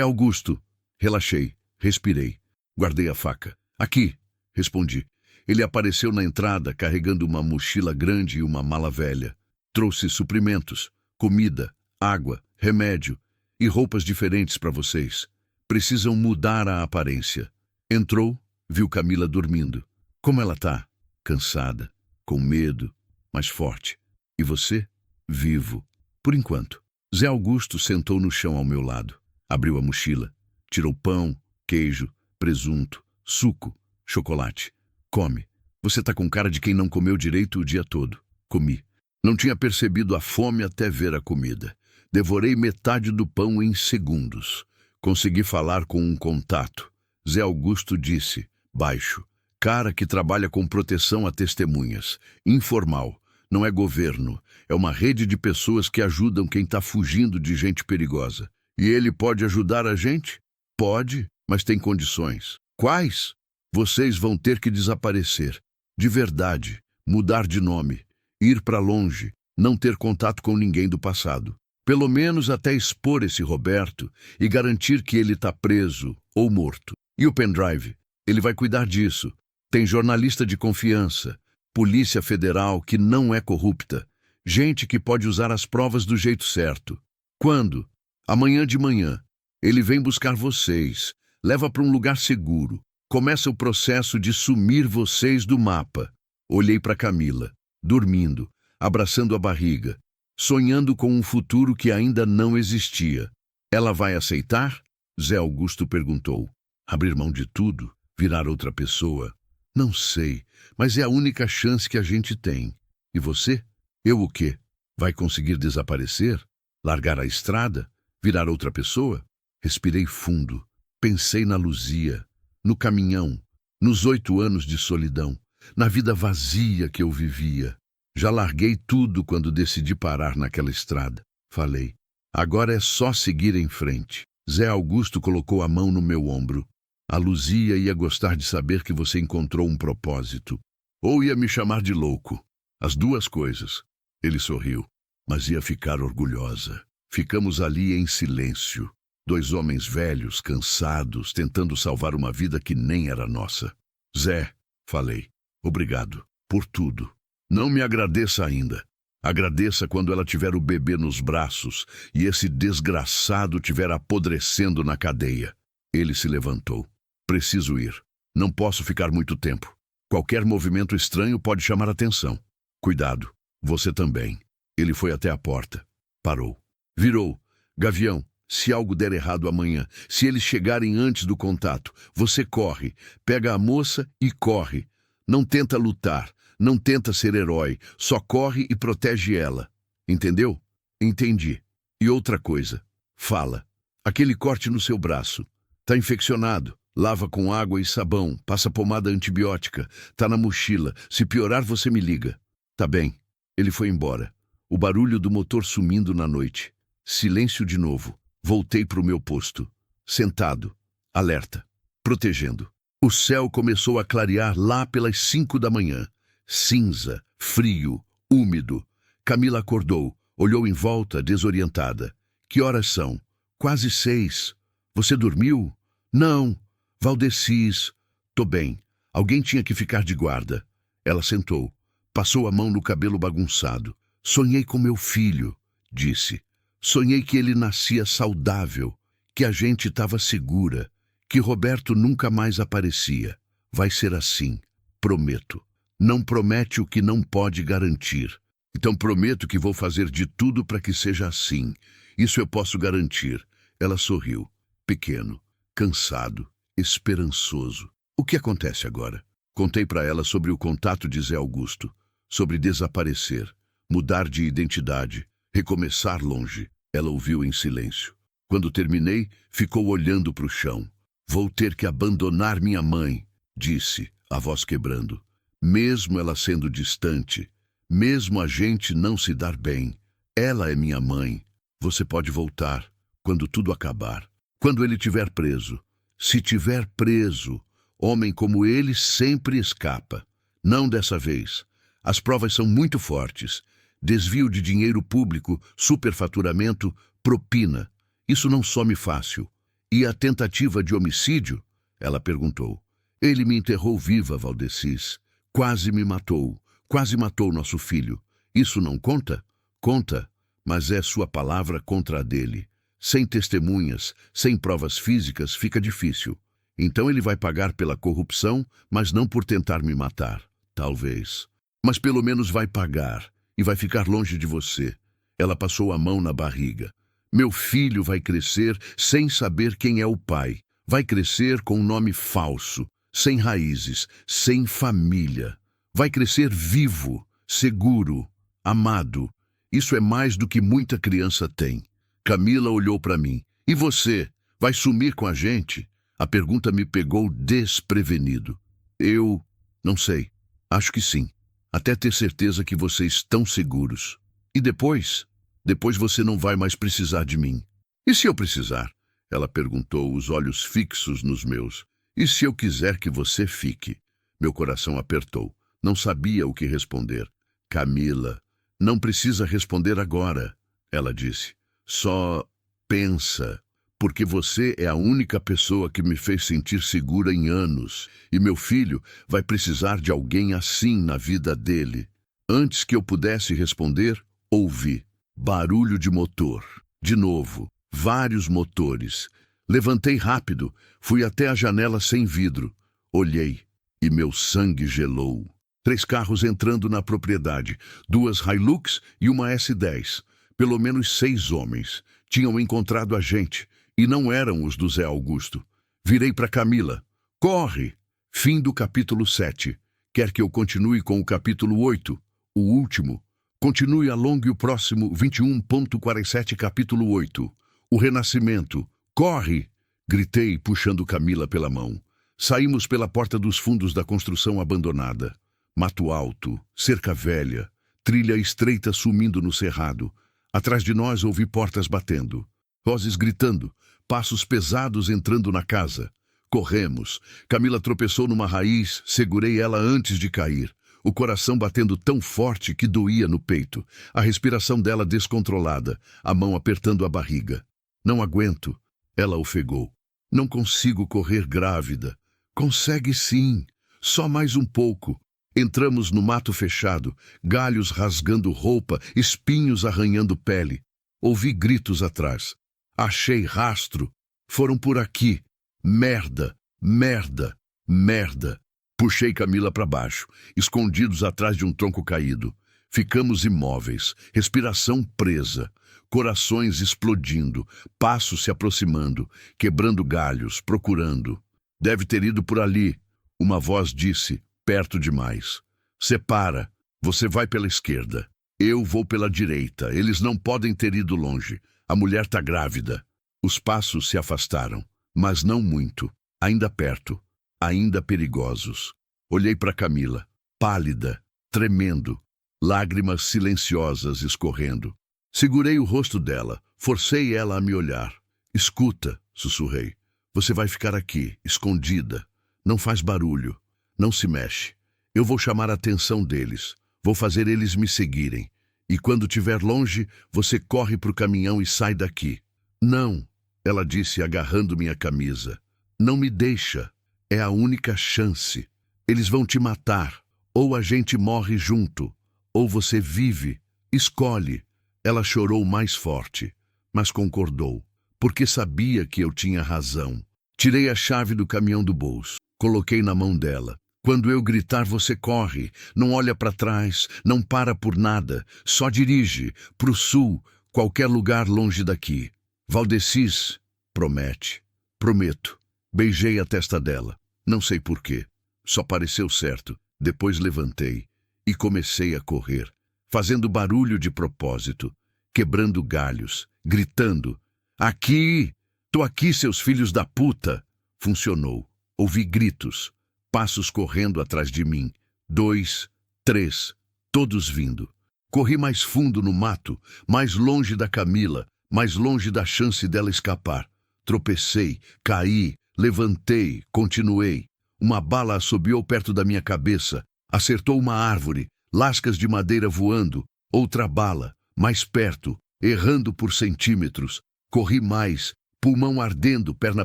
Augusto. Relaxei. Respirei. Guardei a faca. Aqui, respondi. Ele apareceu na entrada, carregando uma mochila grande e uma mala velha. Trouxe suprimentos, comida, água, remédio e roupas diferentes para vocês. Precisam mudar a aparência. Entrou, viu Camila dormindo. Como ela tá? Cansada, com medo, mas forte. E você? Vivo. Por enquanto. Zé Augusto sentou no chão ao meu lado. Abriu a mochila. Tirou pão, queijo, presunto, suco, chocolate. Come. Você tá com cara de quem não comeu direito o dia todo. Comi. Não tinha percebido a fome até ver a comida. Devorei metade do pão em segundos. Consegui falar com um contato. Zé Augusto disse, baixo. Cara que trabalha com proteção a testemunhas. Informal. Não é governo. É uma rede de pessoas que ajudam quem tá fugindo de gente perigosa. E ele pode ajudar a gente? Pode, mas tem condições. Quais? Vocês vão ter que desaparecer. De verdade. Mudar de nome. Ir para longe. Não ter contato com ninguém do passado. Pelo menos até expor esse Roberto e garantir que ele tá preso ou morto. E o pendrive? Ele vai cuidar disso. Tem jornalista de confiança. Polícia Federal que não é corrupta. Gente que pode usar as provas do jeito certo. Quando? Amanhã de manhã. Ele vem buscar vocês. Leva para um lugar seguro. Começa o processo de sumir vocês do mapa. Olhei para Camila, dormindo, abraçando a barriga, sonhando com um futuro que ainda não existia. Ela vai aceitar? Zé Augusto perguntou. Abrir mão de tudo? Virar outra pessoa? Não sei, mas é a única chance que a gente tem. E você? Eu o quê? Vai conseguir desaparecer? Largar a estrada? Virar outra pessoa? Respirei fundo. Pensei na Luzia, no caminhão, nos 8 anos de solidão, na vida vazia que eu vivia. Já larguei tudo quando decidi parar naquela estrada. Falei, agora é só seguir em frente. Zé Augusto colocou a mão no meu ombro. A Luzia ia gostar de saber que você encontrou um propósito. Ou ia me chamar de louco. As duas coisas. Ele sorriu, mas ia ficar orgulhosa. Ficamos ali em silêncio. 2 homens velhos, cansados, tentando salvar uma vida que nem era nossa. Zé, falei, obrigado por tudo. Não me agradeça ainda. Agradeça quando ela tiver o bebê nos braços e esse desgraçado tiver apodrecendo na cadeia. Ele se levantou. Preciso ir. Não posso ficar muito tempo. Qualquer movimento estranho pode chamar atenção. Cuidado. Você também. Ele foi até a porta. Parou. Virou. Gavião, se algo der errado amanhã, se eles chegarem antes do contato, você corre. Pega a moça e corre. Não tenta lutar. Não tenta ser herói. Só corre e protege ela. Entendeu? Entendi. E outra coisa. Fala. Aquele corte no seu braço. Tá infeccionado. Lava com água e sabão, passa pomada antibiótica, tá na mochila. Se piorar, você me liga. Tá bem. Ele foi embora. O barulho do motor sumindo na noite. Silêncio de novo. Voltei pro meu posto. Sentado. Alerta. Protegendo. O céu começou a clarear lá pelas 5 da manhã. Cinza, frio, úmido. Camila acordou, olhou em volta, desorientada. Que horas são? Quase 6. Você dormiu? Não. Valdecis. Tô bem. Alguém tinha que ficar de guarda. Ela sentou. Passou a mão no cabelo bagunçado. Sonhei com meu filho, disse. Sonhei que ele nascia saudável, que a gente estava segura, que Roberto nunca mais aparecia. Vai ser assim. Prometo. Não promete o que não pode garantir. Então prometo que vou fazer de tudo para que seja assim. Isso eu posso garantir. Ela sorriu. Pequeno, cansado, esperançoso. O que acontece agora? Contei para ela sobre o contato de Zé Augusto, sobre desaparecer, mudar de identidade, recomeçar longe. Ela ouviu em silêncio. Quando terminei, ficou olhando para o chão. Vou ter que abandonar minha mãe, disse, a voz quebrando. Mesmo ela sendo distante, Mesmo a gente não se dar bem, ela é minha mãe. Você pode voltar quando tudo acabar. Quando ele estiver preso. Se tiver preso, homem como ele sempre escapa. Não dessa vez. As provas são muito fortes. Desvio de dinheiro público, superfaturamento, propina. Isso não some fácil. E a tentativa de homicídio? Ela perguntou. Ele me enterrou viva, Valdecis. Quase me matou. Quase matou nosso filho. Isso não conta? Conta, mas é sua palavra contra a dele. Sem testemunhas, sem provas físicas, fica difícil. Então ele vai pagar pela corrupção, mas não por tentar me matar. Talvez. Mas pelo menos vai pagar, e vai ficar longe de você. Ela passou a mão na barriga. Meu filho vai crescer sem saber quem é o pai. Vai crescer com um nome falso, sem raízes, sem família. Vai crescer vivo, seguro, amado. Isso é mais do que muita criança tem. Camila olhou para mim. E você? Vai sumir com a gente? A pergunta me pegou desprevenido. Eu não sei. Acho que sim. Até ter certeza que vocês estão seguros. E depois? Depois você não vai mais precisar de mim. E se eu precisar? Ela perguntou, os olhos fixos nos meus. E se eu quiser que você fique? Meu coração apertou. Não sabia o que responder. Camila, não precisa responder agora, ela disse. Só pensa, porque você é a única pessoa que me fez sentir segura em anos, e meu filho vai precisar de alguém assim na vida dele. Antes que eu pudesse responder, ouvi barulho de motor. De novo, vários motores. Levantei rápido, fui até a janela sem vidro. Olhei, e meu sangue gelou. 3 carros entrando na propriedade, 2 Hilux e uma S10. Pelo menos 6 homens. Tinham encontrado a gente, e não eram os do Zé Augusto. Virei para Camila. Corre! Fim do capítulo 7. Quer que eu continue com o capítulo 8, o último? Continue, alongue o próximo 21.47, capítulo 8. O renascimento. Corre! Gritei, puxando Camila pela mão. Saímos pela porta dos fundos da construção abandonada. Mato alto, cerca velha, trilha estreita sumindo no cerrado. Atrás de nós ouvi portas batendo, vozes gritando, passos pesados entrando na casa. Corremos. Camila tropeçou numa raiz, segurei ela antes de cair. O coração batendo tão forte que doía no peito. A respiração dela descontrolada, a mão apertando a barriga. Não aguento. Ela ofegou. Não consigo correr grávida. Consegue sim. Só mais um pouco. Entramos no mato fechado, galhos rasgando roupa, espinhos arranhando pele. Ouvi gritos atrás. Achei rastro. Foram por aqui. Merda, merda, merda. Puxei Camila para baixo, escondidos atrás de um tronco caído. Ficamos imóveis, respiração presa, corações explodindo, passos se aproximando, quebrando galhos, procurando. Deve ter ido por ali, uma voz disse, perto demais. Separa, você vai pela esquerda. Eu vou pela direita, eles não podem ter ido longe. A mulher está grávida. Os passos se afastaram, mas não muito, ainda perto. Ainda perigosos. Olhei para Camila, pálida, tremendo, lágrimas silenciosas escorrendo. Segurei o rosto dela, forcei ela a me olhar. Escuta, sussurrei. Você vai ficar aqui, escondida. Não faz barulho, não se mexe. Eu vou chamar a atenção deles, vou fazer eles me seguirem. E quando estiver longe, você corre para o caminhão e sai daqui. Não, ela disse agarrando minha camisa. Não me deixa. É a única chance. Eles vão te matar. Ou a gente morre junto. Ou você vive. Escolhe. Ela chorou mais forte, mas concordou, porque sabia que eu tinha razão. Tirei a chave do caminhão do bolso. Coloquei na mão dela. Quando eu gritar, você corre. Não olha para trás. Não para por nada. Só dirige. Pro sul. Qualquer lugar longe daqui. Valdecis, promete. Prometo. Beijei a testa dela. Não sei porquê. Só pareceu certo. Depois levantei e comecei a correr, fazendo barulho de propósito, quebrando galhos, gritando. Aqui! Tô aqui, seus filhos da puta! Funcionou. Ouvi gritos, passos correndo atrás de mim. 2, 3, todos vindo. Corri mais fundo no mato, mais longe da Camila, mais longe da chance dela escapar. Tropecei, caí, levantei, continuei. Uma bala assobiou perto da minha cabeça, acertou uma árvore, lascas de madeira voando, outra bala, mais perto, errando por centímetros. Corri mais, pulmão ardendo, perna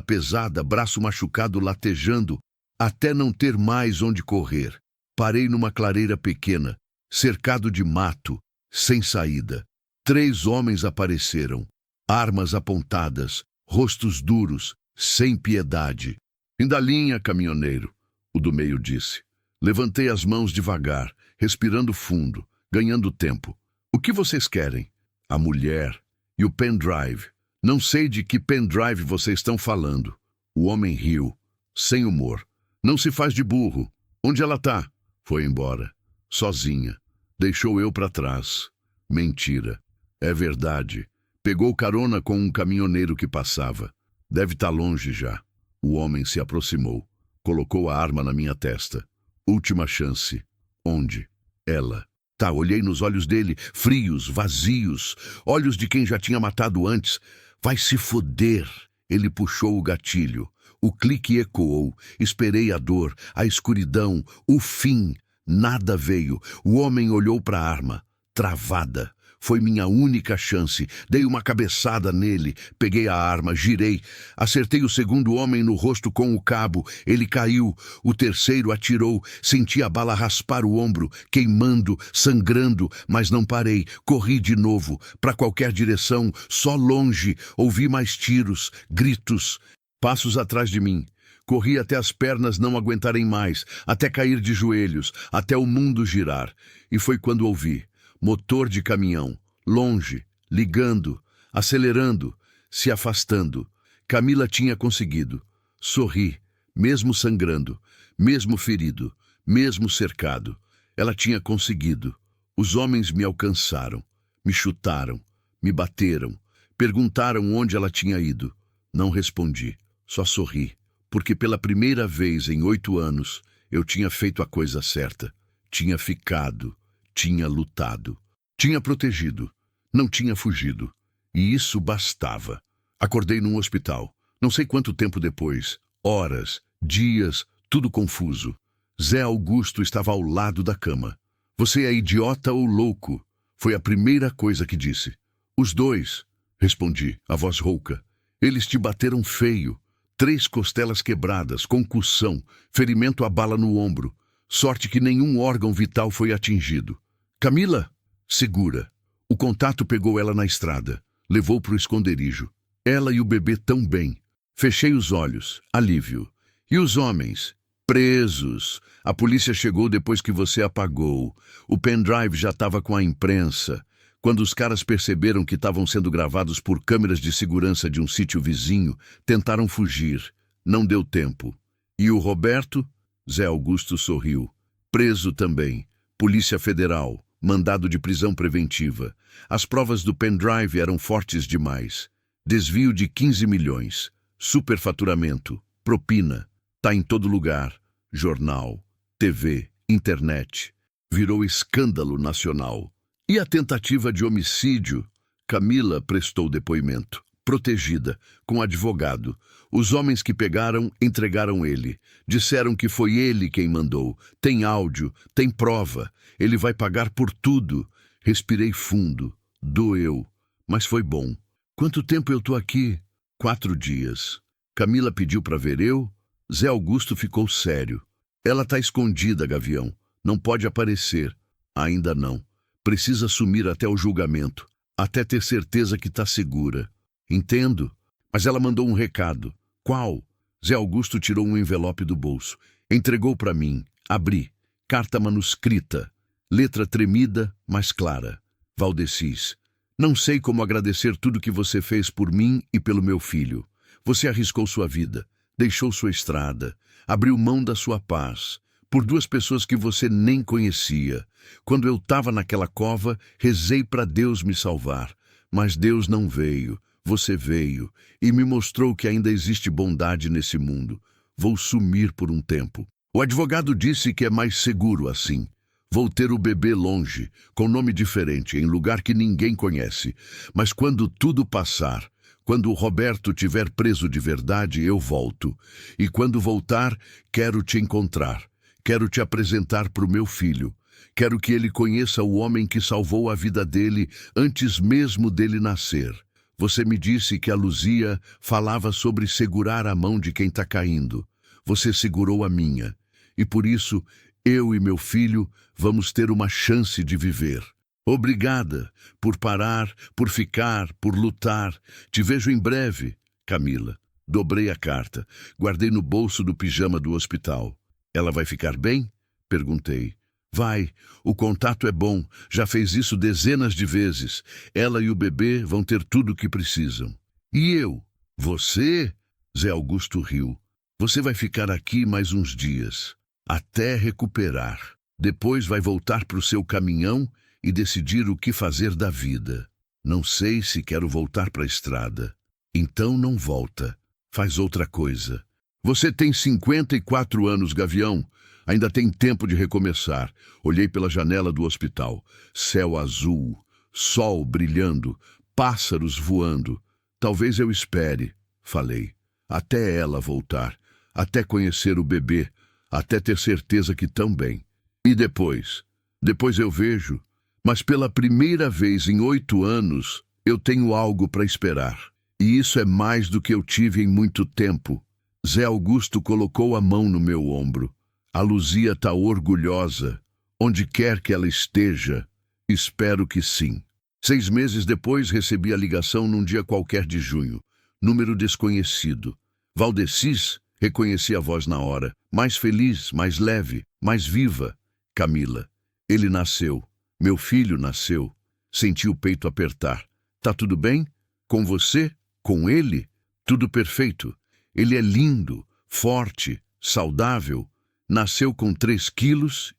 pesada, braço machucado latejando, até não ter mais onde correr. Parei numa clareira pequena, cercado de mato, sem saída. 3 homens apareceram, armas apontadas, rostos duros, sem piedade. "Fim da linha, caminhoneiro", o do meio disse. Levantei as mãos devagar, respirando fundo, ganhando tempo. "O que vocês querem?" "A mulher e o pendrive." "Não sei de que pendrive vocês estão falando." O homem riu, sem humor. "Não se faz de burro. Onde ela tá?" "Foi embora. Sozinha. Deixou eu para trás." "Mentira." "É verdade. Pegou carona com um caminhoneiro que passava. Deve estar longe já." O homem se aproximou. Colocou a arma na minha testa. "Última chance." "Onde?" "Ela." Tá, olhei nos olhos dele, frios, vazios, olhos de quem já tinha matado antes. "Vai se foder." Ele puxou o gatilho. O clique ecoou. Esperei a dor, a escuridão, o fim. Nada veio. O homem olhou para a arma. Travada. Foi minha única chance. Dei uma cabeçada nele. Peguei a arma, girei. Acertei o segundo homem no rosto com o cabo. Ele caiu. O terceiro atirou. Senti a bala raspar o ombro, queimando, sangrando, mas não parei. Corri de novo, para qualquer direção, só longe. Ouvi mais tiros, gritos, passos atrás de mim. Corri até as pernas não aguentarem mais, até cair de joelhos, até o mundo girar. E foi quando ouvi. Motor de caminhão, longe, ligando, acelerando, se afastando. Camila tinha conseguido. Sorri, mesmo sangrando, mesmo ferido, mesmo cercado. Ela tinha conseguido. Os homens me alcançaram, me chutaram, me bateram, perguntaram onde ela tinha ido. Não respondi, só sorri, porque pela primeira vez em 8 anos eu tinha feito a coisa certa. Tinha ficado. Tinha lutado, tinha protegido, não tinha fugido. E isso bastava. Acordei num hospital, não sei quanto tempo depois, horas, dias, tudo confuso. Zé Augusto estava ao lado da cama. "Você é idiota ou louco?" Foi a primeira coisa que disse. "Os dois", respondi, a voz rouca. "Eles te bateram feio. 3 costelas quebradas, concussão, ferimento a bala no ombro. Sorte que nenhum órgão vital foi atingido." "Camila?" "Segura." O contato pegou ela na estrada. Levou para o esconderijo. Ela e o bebê tão bem. Fechei os olhos. Alívio. "E os homens?" "Presos. A polícia chegou depois que você apagou. O pendrive já estava com a imprensa. Quando os caras perceberam que estavam sendo gravados por câmeras de segurança de um sítio vizinho, tentaram fugir. Não deu tempo." "E o Roberto?" Zé Augusto sorriu. "Preso também. Polícia Federal. Mandado de prisão preventiva. As provas do pendrive eram fortes demais. Desvio de 15 milhões. Superfaturamento. Propina. Tá em todo lugar. Jornal. TV. Internet. Virou escândalo nacional." "E a tentativa de homicídio?" Camila prestou depoimento. Protegida, com advogado. Os homens que pegaram entregaram ele. Disseram que foi ele quem mandou. Tem áudio, tem prova. Ele vai pagar por tudo. Respirei fundo. Doeu. Mas foi bom. "Quanto tempo eu tô aqui?" 4 dias. Camila pediu para ver eu. Zé Augusto ficou sério. "Ela tá escondida, Gavião. Não pode aparecer." "Ainda não. Precisa sumir até o julgamento. Até ter certeza que tá segura." "Entendo. Mas ela mandou um recado." "Qual?" Zé Augusto tirou um envelope do bolso. Entregou para mim. Abri. Carta manuscrita. Letra tremida, mas clara. "Valdecis, não sei como agradecer tudo que você fez por mim e pelo meu filho. Você arriscou sua vida, deixou sua estrada, abriu mão da sua paz, por 2 pessoas que você nem conhecia. Quando eu estava naquela cova, rezei para Deus me salvar. Mas Deus não veio. Você veio e me mostrou que ainda existe bondade nesse mundo. Vou sumir por um tempo." O advogado disse que é mais seguro assim. Vou ter o bebê longe, com nome diferente, em lugar que ninguém conhece. Mas quando tudo passar, quando o Roberto tiver preso de verdade, eu volto. E quando voltar, quero te encontrar. Quero te apresentar para o meu filho. Quero que ele conheça o homem que salvou a vida dele antes mesmo dele nascer. Você me disse que a Luzia falava sobre segurar a mão de quem está caindo. Você segurou a minha. E por isso, eu e meu filho vamos ter uma chance de viver. Obrigada por parar, por ficar, por lutar. Te vejo em breve, Camila. Dobrei a carta. Guardei no bolso do pijama do hospital. Ela vai ficar bem? Perguntei. Vai, o contato é bom. Já fez isso dezenas de vezes. Ela e o bebê vão ter tudo o que precisam. E eu? Você? Zé Augusto riu. Você vai ficar aqui mais uns dias, até recuperar. Depois vai voltar para o seu caminhão e decidir o que fazer da vida. Não sei se quero voltar para a estrada. Então não volta. Faz outra coisa. Você tem 54 anos, Gavião. Ainda tem tempo de recomeçar. Olhei pela janela do hospital. Céu azul, sol brilhando, pássaros voando. Talvez eu espere, falei, até ela voltar, até conhecer o bebê, até ter certeza que tão bem. E depois? Depois eu vejo. Mas pela primeira vez em 8 anos, eu tenho algo para esperar. E isso é mais do que eu tive em muito tempo. Zé Augusto colocou a mão no meu ombro. A Luzia está orgulhosa. Onde quer que ela esteja, espero que sim. 6 meses depois, recebi a ligação num dia qualquer de junho. Número desconhecido. Valdecis, reconheci a voz na hora. Mais feliz, mais leve, mais viva. Camila. Ele nasceu. Meu filho nasceu. Senti o peito apertar. Tá tudo bem? Com você? Com ele? Tudo perfeito. Ele é lindo, forte, saudável. Nasceu com 3,5 quilos.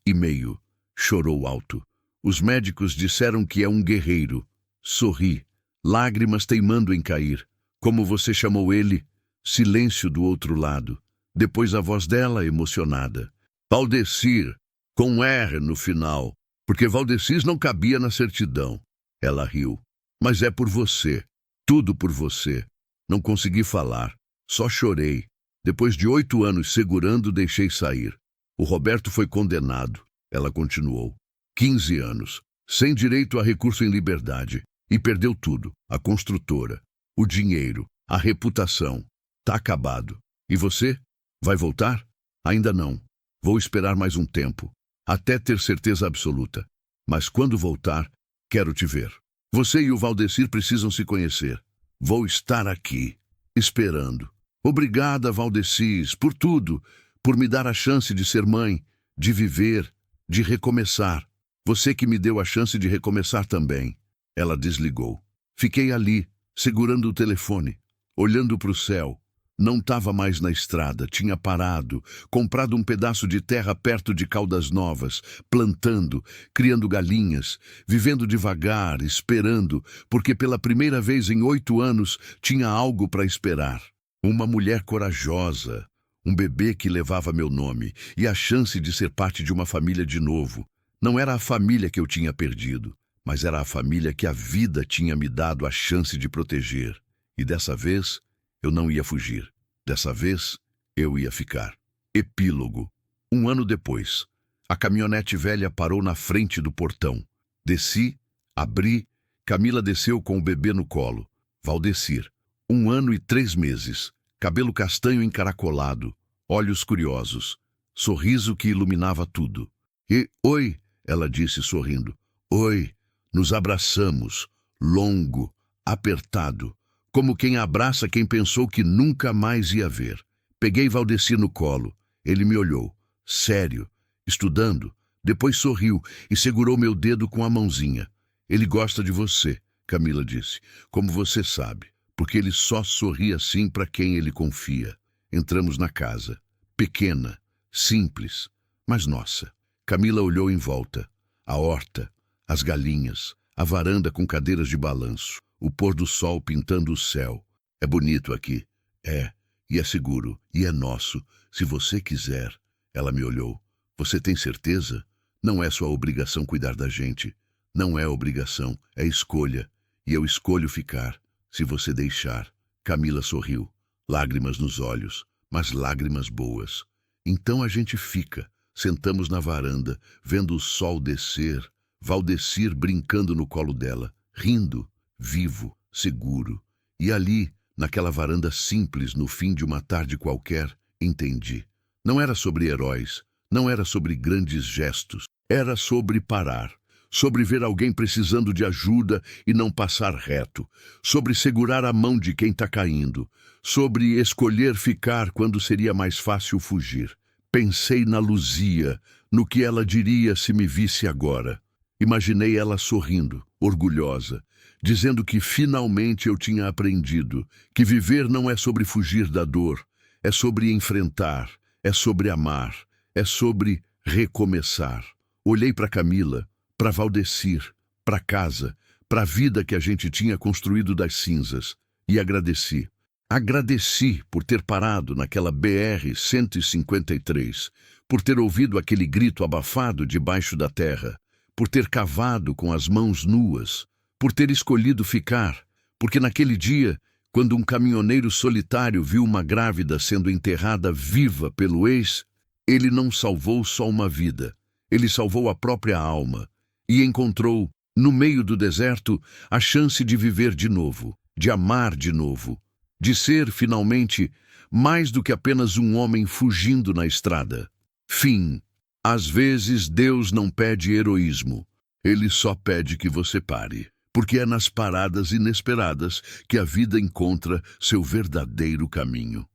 Chorou alto. Os médicos disseram que é um guerreiro. Sorri. Lágrimas teimando em cair. Como você chamou ele? Silêncio do outro lado. Depois a voz dela, emocionada. Valdecir, com R no final, porque Valdecis não cabia na certidão. Ela riu. Mas é por você. Tudo por você. Não consegui falar. Só chorei. Depois de 8 anos segurando, deixei sair. O Roberto foi condenado. Ela continuou. 15 anos. Sem direito a recurso em liberdade. E perdeu tudo. A construtora. O dinheiro. A reputação. Tá acabado. E você? Vai voltar? Ainda não. Vou esperar mais um tempo. Até ter certeza absoluta. Mas quando voltar, quero te ver. Você e o Valdecir precisam se conhecer. Vou estar aqui, esperando. Obrigada, Valdecis, por tudo, por me dar a chance de ser mãe, de viver, de recomeçar. Você que me deu a chance de recomeçar também. Ela desligou. Fiquei ali, segurando o telefone, olhando para o céu. Não estava mais na estrada, tinha parado, comprado um pedaço de terra perto de Caldas Novas, plantando, criando galinhas, vivendo devagar, esperando, porque pela primeira vez em 8 anos tinha algo para esperar. Uma mulher corajosa, um bebê que levava meu nome e a chance de ser parte de uma família de novo. Não era a família que eu tinha perdido, mas era a família que a vida tinha me dado a chance de proteger. E dessa vez, eu não ia fugir. Dessa vez, eu ia ficar. Epílogo. 1 ano depois, a caminhonete velha parou na frente do portão. Desci, abri, Camila desceu com o bebê no colo. Valdecir. 1 ano e 3 meses. Cabelo castanho encaracolado, olhos curiosos, sorriso que iluminava tudo. E, oi, ela disse sorrindo. Oi, nos abraçamos, longo, apertado, como quem abraça quem pensou que nunca mais ia ver. Peguei Valdecir no colo. Ele me olhou, sério, estudando. Depois sorriu e segurou meu dedo com a mãozinha. Ele gosta de você, Camila disse, como você sabe, porque ele só sorri assim para quem ele confia. Entramos na casa, pequena, simples, mas nossa. Camila olhou em volta. A horta, as galinhas, a varanda com cadeiras de balanço, o pôr do sol pintando o céu. É bonito aqui. É, e é seguro, e é nosso, se você quiser. Ela me olhou. Você tem certeza? Não é sua obrigação cuidar da gente. Não é obrigação, é escolha. E eu escolho ficar, se você deixar. Camila sorriu, lágrimas nos olhos, mas lágrimas boas. Então a gente fica. Sentamos na varanda, vendo o sol descer, Valdecir brincando no colo dela, rindo, vivo, seguro. E ali, naquela varanda simples, no fim de uma tarde qualquer, entendi. Não era sobre heróis, não era sobre grandes gestos, era sobre parar, sobre ver alguém precisando de ajuda e não passar reto, sobre segurar a mão de quem está caindo, sobre escolher ficar quando seria mais fácil fugir. Pensei na Luzia, no que ela diria se me visse agora. Imaginei ela sorrindo, orgulhosa, dizendo que finalmente eu tinha aprendido que viver não é sobre fugir da dor, é sobre enfrentar, é sobre amar, é sobre recomeçar. Olhei para Camila, para Valdecir, para casa, para a vida que a gente tinha construído das cinzas e agradeci. Agradeci por ter parado naquela BR-153, por ter ouvido aquele grito abafado debaixo da terra, por ter cavado com as mãos nuas, por ter escolhido ficar, porque naquele dia, quando um caminhoneiro solitário viu uma grávida sendo enterrada viva pelo ex, ele não salvou só uma vida, ele salvou a própria alma e encontrou, no meio do deserto, a chance de viver de novo, de amar de novo, de ser, finalmente, mais do que apenas um homem fugindo na estrada. Fim. Às vezes Deus não pede heroísmo, Ele só pede que você pare, porque é nas paradas inesperadas que a vida encontra seu verdadeiro caminho.